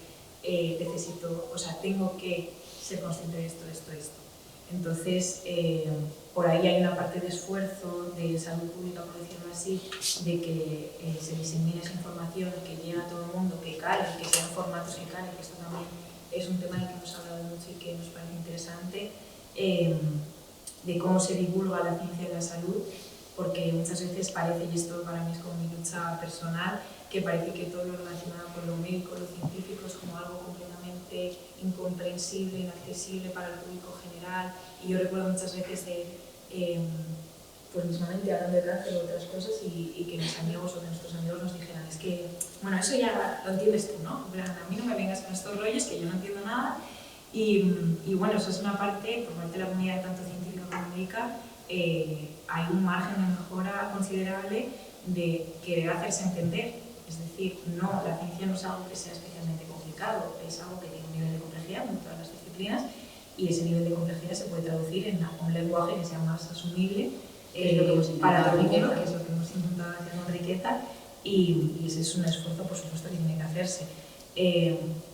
necesito, o sea, tengo que ser consciente de esto, esto, esto. Entonces, por ahí hay una parte de esfuerzo de salud pública, por decirlo así, de que se disemine esa información, que llegue a todo el mundo, que cale, que sean formatos que calen, que esto también es un tema del que hemos hablado mucho y que nos parece interesante, de cómo se divulga la ciencia de la salud, porque muchas veces parece, y esto para mí es como mi lucha personal, que parece que todo lo relacionado con lo médico, lo científico es como algo completamente incomprensible, inaccesible para el público general. Y yo recuerdo muchas veces pues mismamente hablando de cáncer o otras cosas y que mis amigos o que nuestros amigos nos dijeran, es que, bueno, eso ya lo entiendes tú, ¿no? En plan, a mí no me vengas con estos rollos que yo no entiendo nada. Y bueno, eso es una parte, por parte de la comunidad tanto científica como médica, hay un margen de mejora considerable de querer hacerse entender. Es decir, no, la ciencia no es algo que sea especialmente complicado, es algo que tiene un nivel de complejidad como todas las disciplinas y ese nivel de complejidad se puede traducir en un lenguaje que sea más asumible para todo el mundo, que es lo que hemos intentado hacer con Riqueza, y ese es un esfuerzo, por supuesto, que tiene que hacerse.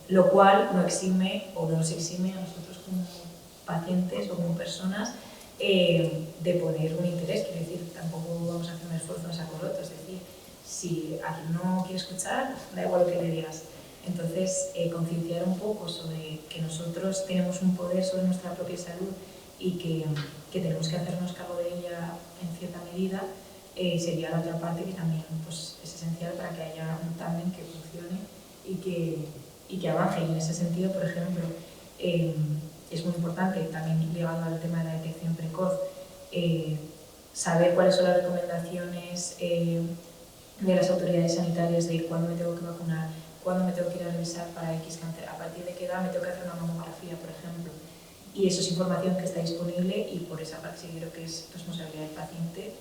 Lo cual no exime o no nos exime a nosotros como pacientes o como personas de poner un interés. Quiero decir, tampoco vamos a hacer un esfuerzo en saco roto, es decir, si alguien no quiere escuchar, da igual lo que le digas. Entonces, concienciar un poco sobre que nosotros tenemos un poder sobre nuestra propia salud y que tenemos que hacernos cargo de ella en cierta medida, sería la otra parte que también pues, es esencial para que haya un tándem que funcione y que avance. Y en ese sentido, por ejemplo, es muy importante, también ligado al tema de la detección precoz, saber cuáles son las recomendaciones de las autoridades sanitarias de cuándo me tengo que vacunar, cuándo me tengo que ir a revisar para X cáncer, a partir de qué edad me tengo que hacer una mamografía, por ejemplo. Y eso es información que está disponible y por esa parte sí creo que es responsabilidad del paciente,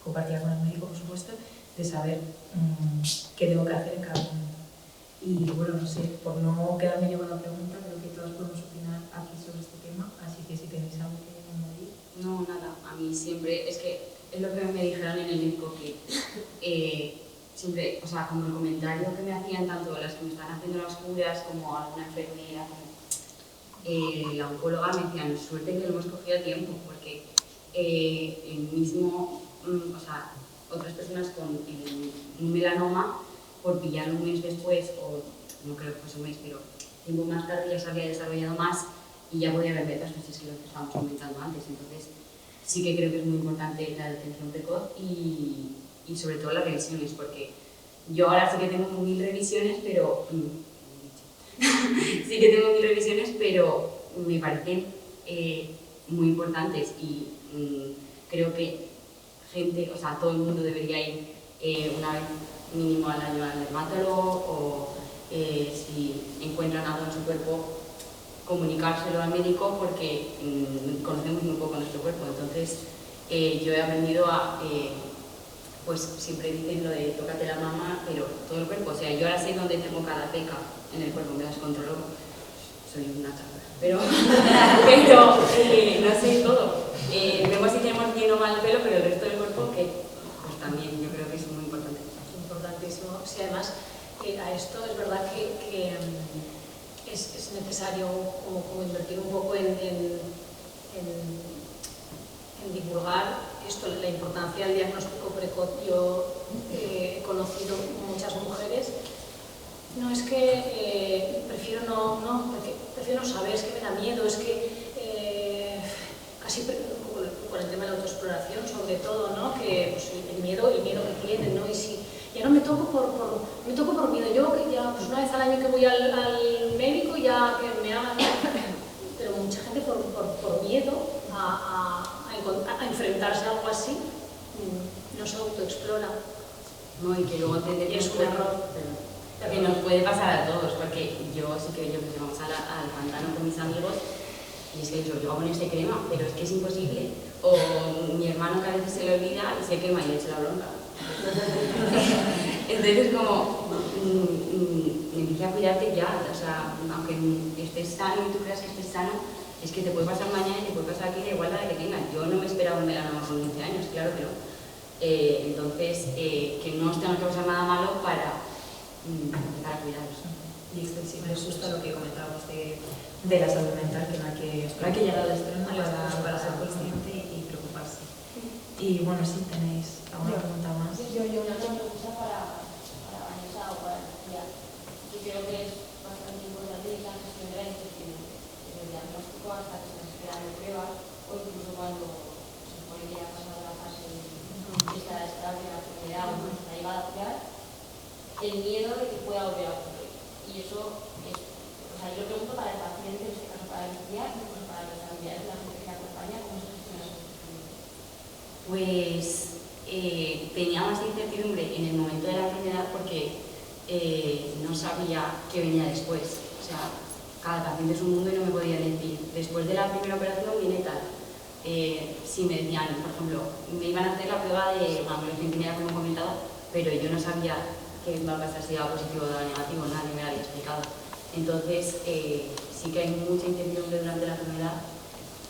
compartida con el médico, por supuesto, de saber qué tengo que hacer en cada momento. Y bueno, no sé, por no quedarme yo con la pregunta, creo que todos podemos opinar aquí sobre este tema, así que si tenéis algo que añadir. No, nada, a mí siempre, es que es lo que me dijeron en el médico, que siempre, o sea, como el comentario que me hacían tanto las que me están haciendo las curas como alguna enfermera, la oncóloga, me decían, suerte que lo hemos cogido a tiempo, porque el mismo, o sea, otras personas con un melanoma, por pillarlo un mes después, o no creo que fuese un mes, pero tiempo más tarde ya se había desarrollado más y ya podía haber metástasis, que es lo que estábamos comentando antes. Entonces, sí que creo que es muy importante la detección precoz y sobre todo las revisiones, porque yo ahora sí que tengo 1000 revisiones, pero sí que tengo 1000 revisiones, pero me parecen muy importantes y creo que gente, o sea, todo el mundo debería ir una vez mínimo al año al dermatólogo o si encuentran algo en su cuerpo, comunicárselo al médico porque conocemos muy poco nuestro cuerpo. Entonces, yo he aprendido a, pues siempre dicen lo de tócate la mama, pero todo el cuerpo. O sea, yo ahora sé dónde tengo cada peca en el cuerpo, me las controlo, soy una chata, pero no sé todo. Vemos si tenemos bien o mal el pelo, pero el resto del cuerpo, que pues también yo creo que es muy importante. Importantísimo. Sí, además, a esto es verdad que es necesario como invertir un poco en divulgar esto, la importancia del diagnóstico precoz. Yo he conocido muchas mujeres, no es que prefiero no saber, es que me da miedo, es que casi con el tema de la autoexploración sobre todo, ¿no? Que pues, el miedo que tienen, ¿no? Y si ya no me toco por miedo, yo que ya pues una vez al año que voy al médico ya que me hagan, pero mucha gente por miedo a enfrentarse a algo así no se autoexplora. No, y que luego entender que es un error. Que nos puede pasar a todos, porque yo sí que vamos al pantano con mis amigos y es que yo voy a ponerse crema, pero es que es imposible. O mi hermano que a veces se le olvida y se quema y le echa la bronca. Entonces como empieza a cuidarte ya, o sea, aunque estés sano y tú creas que estés sano, es que te puede pasar mañana y te puede pasar aquí da igual la que tengas. Yo no me esperaba un melanoma con 15 años, claro que no. Entonces, que no os tenga que pasar nada malo para cuidaros. Y extensible es justo lo que comentábamos de la salud mental, que no hay que llegar al extremo para ser consciente y preocuparse. Y bueno, si tenéis alguna pregunta más. Yo una pregunta para Vanessa o para Lucía. Yo creo que es bastante importante la gestión de la incertidumbre, desde el diagnóstico hasta que se nos crean pruebas o incluso cuando se persona que ya ha pasado la fase esta primera enfermedad o está llegada a curar, el miedo de que pueda volver a ocurrir. Y eso es, o sea, yo lo pregunto para el paciente, en este caso para el familiar, incluso para los familiares de la gente que le acompaña, ¿cómo se gestiona eso? Pues tenía más incertidumbre en el momento de la enfermedad porque no sabía qué venía después. O sea, cada paciente es un mundo y no me podía decir, después de la primera operación viene tal. Si me decían, por ejemplo, me iban a hacer la prueba de mamografía, como he comentado, pero yo no sabía qué iba a pasar, si era positivo o negativo, nadie me lo había explicado. Entonces, sí que hay mucha incertidumbre durante la enfermedad,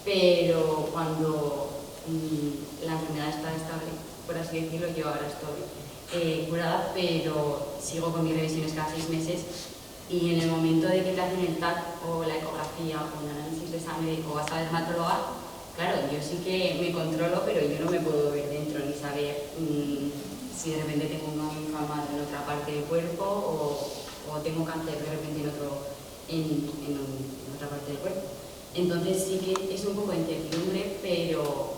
pero cuando la enfermedad está estable, por así decirlo, yo ahora estoy curada, pero sigo con mis revisiones cada 6 meses y en el momento de que te hacen el TAC o la ecografía o el análisis de sangre o vas a dermatóloga, claro, yo sí que me controlo, pero yo no me puedo ver dentro ni saber si de repente tengo un nódulo inflamado en otra parte del cuerpo o tengo cáncer de repente en otra parte del cuerpo. Entonces sí que es un poco de incertidumbre, pero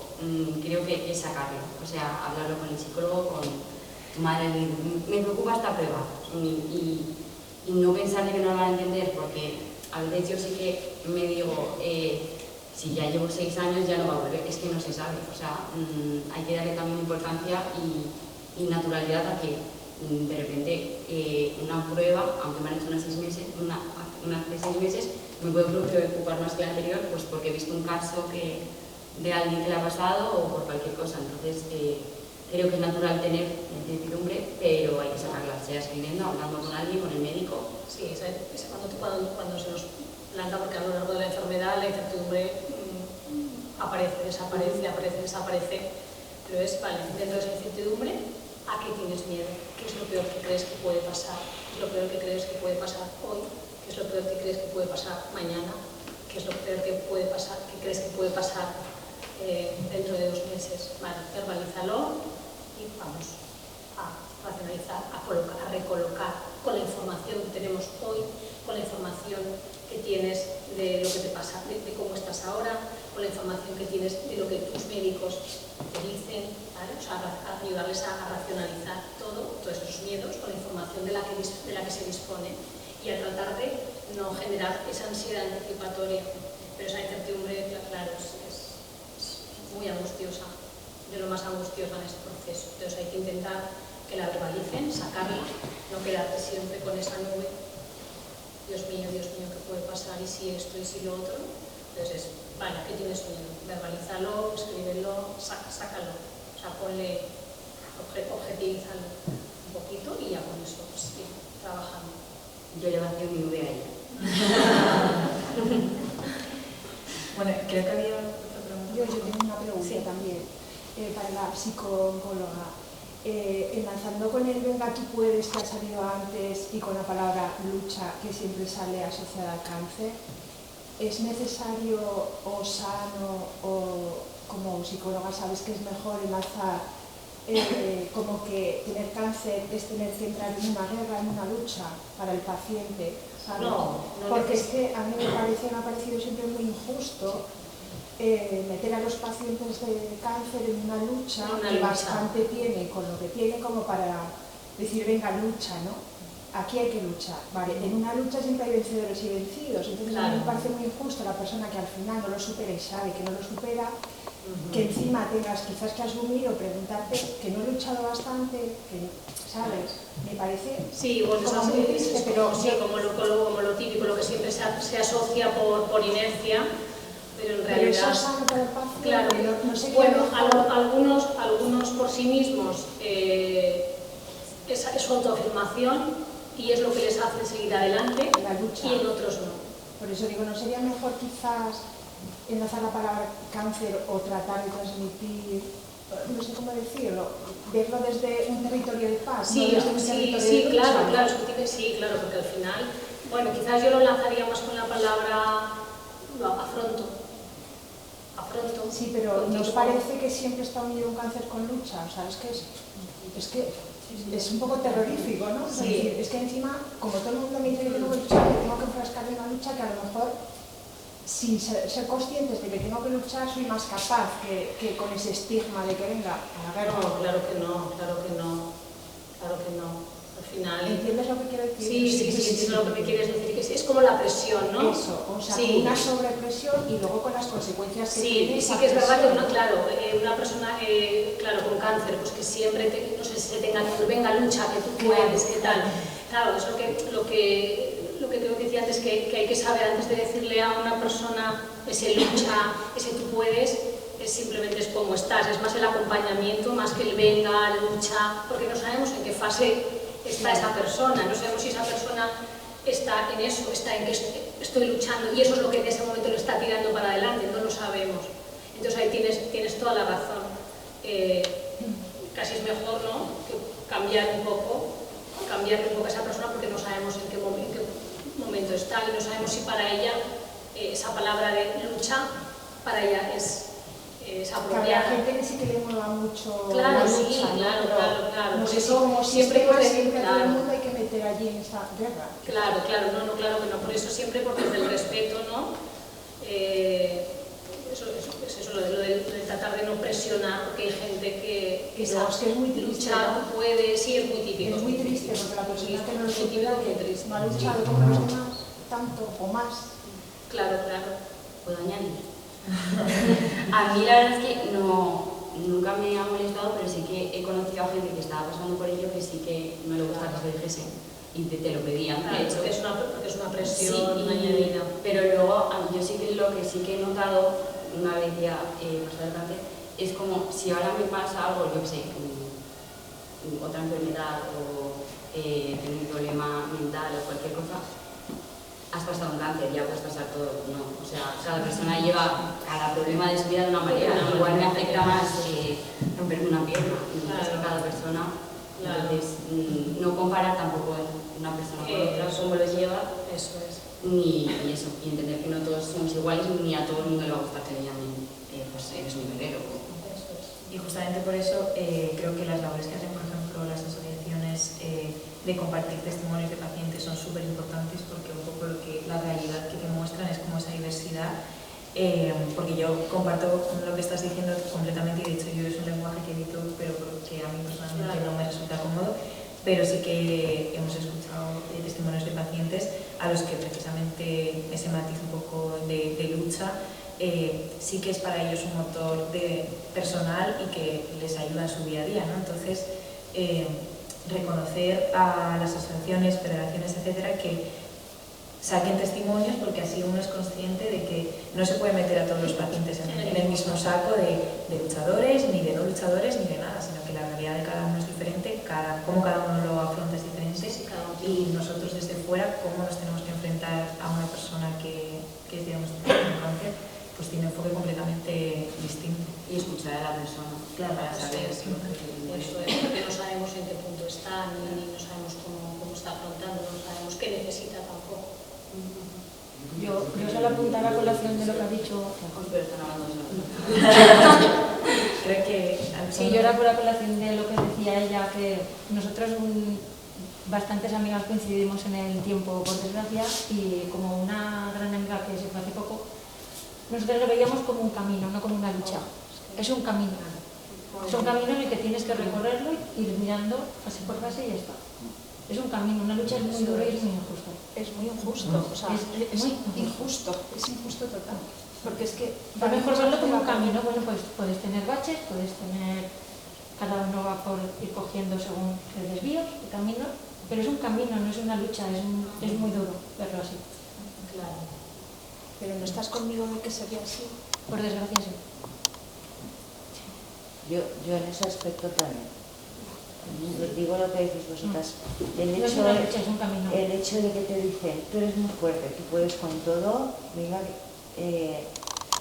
creo que hay que sacarlo, o sea, hablarlo con el psicólogo, con tu madre, me preocupa esta prueba y no pensar de que no lo van a entender, porque a veces yo sí que me digo, si ya llevo 6 años ya no va a volver, es que no se sabe, o sea, hay que darle también importancia y naturalidad a que de repente una prueba, aunque me han hecho una hace 6 meses, me puede preocupar más que la anterior, pues porque he visto un caso de alguien que le ha pasado o por cualquier cosa. Entonces, creo que es natural tener incertidumbre, pero hay que sacarla, sea escribiendo, hablando con alguien, con el médico. Sí, cuando se nos planta, porque a lo largo de la enfermedad la incertidumbre aparece, desaparece, pero es, vale, dentro de esa incertidumbre, ¿a qué tienes miedo? ¿Qué es lo peor que crees que puede pasar? ¿Qué es lo peor que crees que puede pasar hoy? ¿Qué es lo peor que crees que puede pasar mañana? ¿Qué es lo peor que puede pasar, que crees que puede pasar dentro de 2 meses? Vale, verbalízalo y vamos a racionalizar, a recolocar con la información que tenemos hoy, con la información que tienes de lo que te pasa, de cómo estás ahora, con la información que tienes de lo que tus médicos te dicen, ¿vale? O sea, ayudarles a racionalizar todos esos miedos con la información de la que se dispone y a tratar de no generar esa ansiedad anticipatoria, pero esa incertidumbre, claro, es muy angustiosa, de lo más angustiosa en este proceso. Entonces hay que intentar que la verbalicen, sacarla, no quedarte siempre con esa nube. Dios mío, ¿qué puede pasar? ¿Y si esto? ¿Y si lo otro? Entonces, vale, ¿qué tienes miedo? Verbalízalo, escríbelo, sácalo. O sea, objetízalo un poquito y ya con eso, pues, sí, trabajando. Yo le vacío mi nube a ella. Bueno, creo que había otra pregunta. Yo tengo una pregunta Sí. también para la psicóloga. Enlazando con el venga tú puedes que ha salido antes y con la palabra lucha que siempre sale asociada al cáncer, ¿es necesario o sano o como psicóloga sabes que es mejor enlazar como que tener cáncer es tener que entrar en una guerra, en una lucha para el paciente? ¿Sabes? No porque es que a mí me ha parecido siempre muy injusto meter a los pacientes de cáncer en una lucha que bastante tienen con lo que tienen como para decir venga lucha, ¿no? Aquí hay que luchar, ¿vale? En una lucha siempre hay vencedores y vencidos, entonces a mí me parece muy injusto la persona que al final no lo supera y sabe que no lo supera, que encima tengas quizás que asumir o preguntarte que no he luchado bastante, que, ¿sabes? Me parece sí, bueno, como muy triste, pero sí, como lo típico, lo que siempre se asocia por inercia, pero en realidad... Pero eso es sano para el paciente, claro, no sé bueno, algunos por sí mismos es su autoafirmación y es lo que les hace seguir adelante, la lucha. Y en otros no. Por eso digo, ¿no sería mejor quizás enlazar la palabra cáncer o tratar de transmitir, no sé cómo decirlo, verlo desde un territorio de paz? Sí, no desde un territorio de lucha? claro, porque al final, bueno, quizás yo lo lanzaría más con la palabra afronto. Sí, pero ¿nos parece que siempre está unido un cáncer con lucha? O sea, es que es un poco terrorífico, ¿no? Sí. Es que encima, como todo el mundo me dice que tengo que luchar, que tengo que enfrascar en una lucha que a lo mejor sin ser conscientes de que tengo que luchar, soy más capaz que con ese estigma de que venga a la guerra. No, claro que no, claro que no, claro que no. Al final... ¿Entiendes lo que quiero decir? Sí, entiendo lo que me quieres decir, que es como la presión, ¿no? Eso, o sea, sí. Una sobrepresión y luego con las consecuencias que tiene. Sí, que es verdad que una persona claro, con cáncer, pues que siempre, no sé si se tenga que venga, lucha, que tú puedes, qué tal. Claro, es lo que creo que decía antes, que hay que saber antes de decirle a una persona ese lucha, ese tú puedes, simplemente es cómo estás, es más el acompañamiento, más que el venga, lucha, porque no sabemos en qué fase está esa persona, no sabemos si esa persona está en eso, está en que estoy luchando y eso es lo que en ese momento lo está tirando para adelante, no lo sabemos. Entonces ahí tienes toda la razón. Casi es mejor, ¿no?, que cambiar un poco a esa persona, porque no sabemos en qué momento está y no sabemos si para ella esa palabra de lucha para ella es apropiada. Claro, la gente que sí que le mueva mucho. Claro, la sí, lucha, claro. No sé eso cómo siempre todo el mundo hay que meter allí en esa guerra. Claro que no. Por eso siempre, porque desde el respeto, ¿no? Eso, lo de tratar de no presionar, porque hay gente que es muy triste, lucha, ¿no? puede, sí, es muy típico. Es muy triste porque la persona que no lo supera, que no ha luchado Sí. como los demás, tanto o más. Claro. ¿Puedo añadir? A mí la verdad es que nunca me ha molestado, pero sí que he conocido a gente que estaba pasando por ello que sí que no le gusta que se lo dijesen y te lo pedían. Claro, de hecho, porque es una presión sí, añadida. Pero luego yo sí que lo que sí que he notado una vez ya pasado el cáncer es como si ahora me pasa algo, yo qué sé, otra enfermedad o tener un problema mental o cualquier cosa, has pasado un cáncer, ya puedes pasar todo, no, o sea, cada persona lleva cada problema de su vida de una manera, igual me afecta más romperme una pierna, cada persona, entonces no comparar tampoco una persona con otra, cómo lo lleva, eso es. ni eso, y entender que no todos somos iguales, ni a todo el mundo le va a gustar que le llamen, pues eres un guerrero. Y justamente por eso creo que las labores que hacen, por ejemplo, las asociaciones de compartir testimonios de pacientes son súper importantes, porque un poco la realidad que te muestran es como esa diversidad, porque yo comparto lo que estás diciendo completamente, y de hecho yo es un lenguaje que evito, pero porque a mí personalmente no me resulta cómodo, pero sí que hemos escuchado testimonios de pacientes a los que precisamente ese matiz un poco de lucha sí que es para ellos un motor personal y que les ayuda en su día a día, ¿no? Entonces, reconocer a las asociaciones, federaciones, etcétera, que saquen testimonios, porque así uno es consciente de que no se puede meter a todos los pacientes en el mismo saco de luchadores, ni de no luchadores, ni de nada, sino que la realidad de cada uno es diferente, cómo cada uno lo afronta es diferente, y nosotros desde fuera, cómo nos tenemos que enfrentar a una persona que es diagnosticada con cáncer, pues tiene un enfoque completamente distinto. Y escuchar a la persona, claro, para saber eso es, porque no sabemos en qué punto está, ni no sabemos cómo está afrontando, no sabemos qué necesita tampoco. Yo solo apuntar a colación de lo que ha dicho. Pero están hablando de Creo que Sí, yo era por la colación de lo que decía ella, que nosotros bastantes amigas coincidimos en el tiempo, por desgracia, y como una gran amiga que se fue hace poco, nosotros lo veíamos como un camino, no como una lucha. Es un camino. Es un camino en el que tienes que recorrerlo, ir mirando fase por fase y ya está. Es un camino, una lucha es muy dura y es muy injusta. Es muy injusto, o sea, es muy injusto, es injusto total. Porque es que... Va mejor verlo como un camino, bueno, pues puedes tener baches, cada uno va por ir cogiendo según el desvío, el camino, pero es un camino, no es una lucha, es muy duro verlo así. Claro. Pero no estás conmigo de que sería así. Por desgracia sí. Yo en ese aspecto también. Digo lo que decís vosotras. No es una lucha, es un camino. El hecho de que te dicen, tú eres muy fuerte, tú puedes con todo, venga,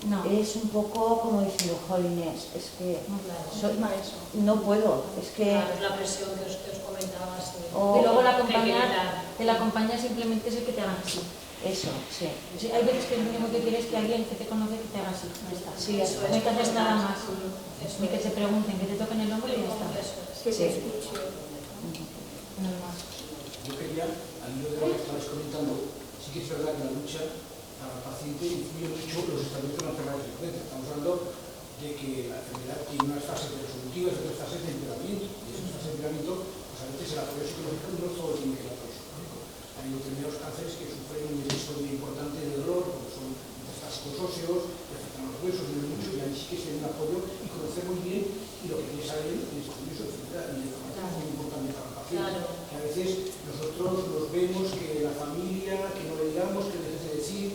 no. Es un poco como diciendo, jolines, es que Claro. no puedo, es que... Claro, es la presión que os comentaba. Sí. Y luego la Que hay que evitar. acompañar simplemente es el que te haga así. Eso, sí. Sí, hay veces que lo único que quieres es que alguien que te conoce que te haga así. Ya está. Sí, eso es. No hay que hacer nada más. Eso Ni que es. te pregunten, que te toquen el hombro y ya está. Eso es. Que Sí. te escuche. Nada más. Yo quería, al hilo de lo que estabais comentando, sí que es verdad que la lucha para el paciente influye mucho los estamentos de la enfermedad recurrente. Estamos hablando de que la enfermedad tiene unas fases resolutivas y otras fases de empeoramiento. Y esas fases de empeoramiento, pues a veces el apoyo psicológico no todo tiene que ser apoyo psicológico. Hay determinados cánceres que sufren un exceso muy importante de dolor, como son metastáticos óseos, que afectan a los huesos, y mucho, y ahí sí que se da un apoyo y conocer muy bien y lo que tiene que saber es descubrir su enfermedad. Y la información es muy importante para el paciente. Que a veces nosotros los vemos que la familia, que no le digamos, que dejes de decir,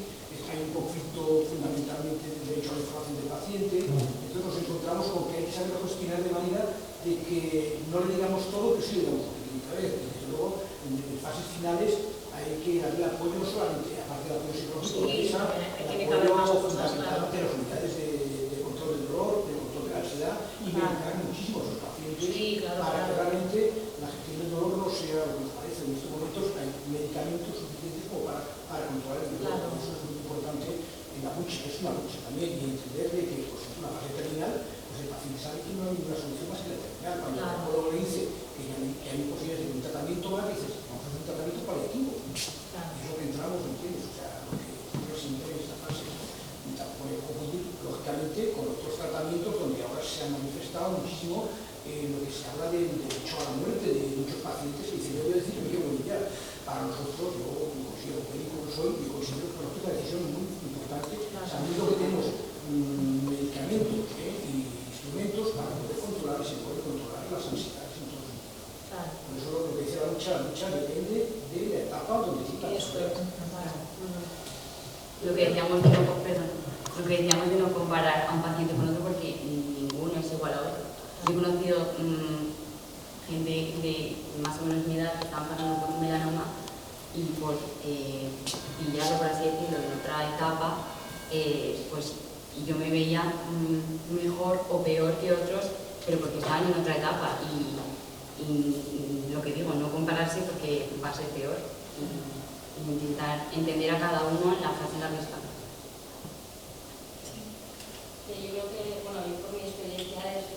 hay un conflicto fundamentalmente del derecho a la información del paciente, entonces nos encontramos con que hay que saber gestionar de manera de que no le digamos todo, que sí le damos lo que tiene que haber. Y desde luego, en fases finales hay que darle apoyo no solamente, aparte del apoyo psicológico, el apoyo fundamentalmente a las unidades de control del dolor, de control de la ansiedad, y medicar muchísimo a esos pacientes para que realmente la gestión del dolor no sea lo que nos parece. En estos momentos hay medicamentos suficientes como para controlar el dolor. Eso es muy importante en la lucha, es una lucha también, y entender de que pues, en una fase terminal, pues el paciente sabe que no hay ninguna solución más que la terminal. Cuando el psicólogo le dice que hay posibilidades de un tratamiento más, dices, vamos a hacer un tratamiento paliativo. Y es lo que entramos, ¿entiendes? O sea, lo que ocurre siempre en esta fase. Y tampoco confundir, lógicamente, con otros tratamientos donde ahora se ha manifestado muchísimo lo que se habla del derecho a la muerte de muchos pacientes que dicen, yo voy a decir que me quiero morir ya. Para nosotros, yo como considero médico que soy, y considero que es una decisión muy importante, sabiendo que tenemos medicamentos y instrumentos para poder controlar y se puede controlar las ansiedades en todos los niveles. Por eso lo que dice la lucha depende de la etapa donde se está. Lo que decíamos de no comparar a un paciente con otro porque ninguno es igual a otro. Yo he conocido gente de más o menos mi edad que estaban pasando por un melanoma y por pillarlo, por así decirlo, en otra etapa, pues yo me veía mejor o peor que otros, pero porque estaban en otra etapa y lo que digo, no compararse porque va a ser peor y intentar entender a cada uno en la fase en la que está. Yo creo que, bueno, yo por mi experiencia es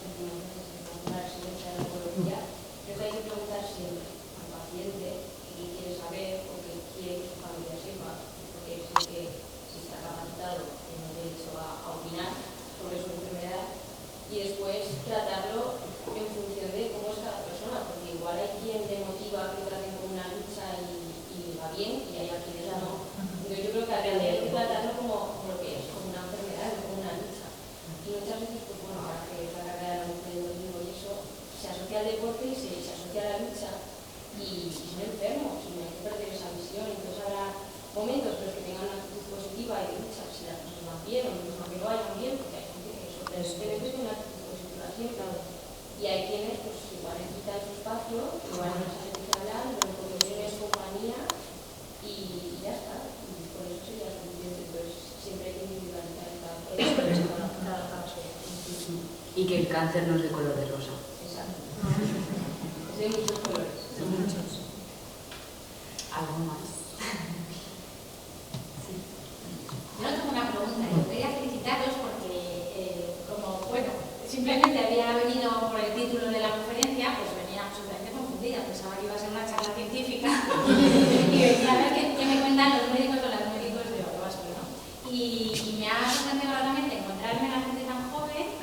la residencia de oncología, creo que hay que preguntar siempre al paciente qué quiere saber o qué quiere que su familia sepa, porque sé que si está capacitado tiene derecho a opinar sobre su enfermedad y después tratarlo en función de cómo es cada persona, porque igual hay quien le motiva que traten como una lucha y va bien y hay a quienes no. Entonces yo creo que hay que tratarlo como lo que es, como una enfermedad, no como una lucha. Y muchas veces, pues bueno, ahora que la carrera de emprendedorismo y eso se asocia al deporte y se asocia a la lucha y son enfermos y no hay que perder esa visión. Entonces habrá momentos en los que tengan una actitud positiva y de lucha si las cosas van bien o incluso aunque no vayan bien, porque hay gente que sorprendentemente tiene una actitud positiva siempre. Y hay quienes pues igual necesitan su espacio, igual no saben qué hablar, lo único que tienen es compañía y ya está. Y por eso sería suficiente. Entonces siempre hay que individualizar cada caso. Y que el cáncer no es de color de rosa. Exacto. Es de muchos colores. De muchos. ¿Algo más? Sí. Yo no tengo una pregunta. Yo quería felicitaros porque, como, bueno, simplemente había venido por el título de la conferencia, pues venía absolutamente confundida. Pensaba que iba a ser una charla científica y venía a ver qué me cuentan los médicos o las médicos de Orbasco, ¿no? Y me ha sorprendido realmente encontrarme a la gente tan joven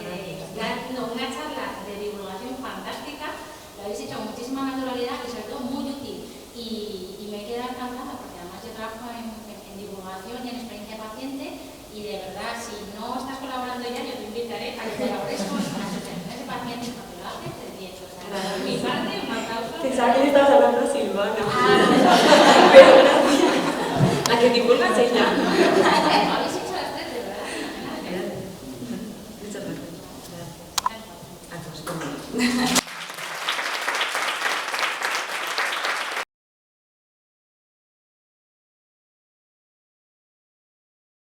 dando una charla de divulgación fantástica. Lo habéis hecho con muchísima naturalidad y sobre todo muy útil. Y me queda encantada porque además yo trabajo en divulgación y en experiencia paciente y de verdad, si no estás colaborando ya, yo te invitaré a que colabores con las asociaciones de pacientes porque lo haces de 10. O sea, por mi parte, una causa. Pensaba que le estabas hablando a Silvana. Pero gracias. La que divulga es ella. Lo habéis hecho las tres, de verdad. Muchas gracias. Gracias. A todos.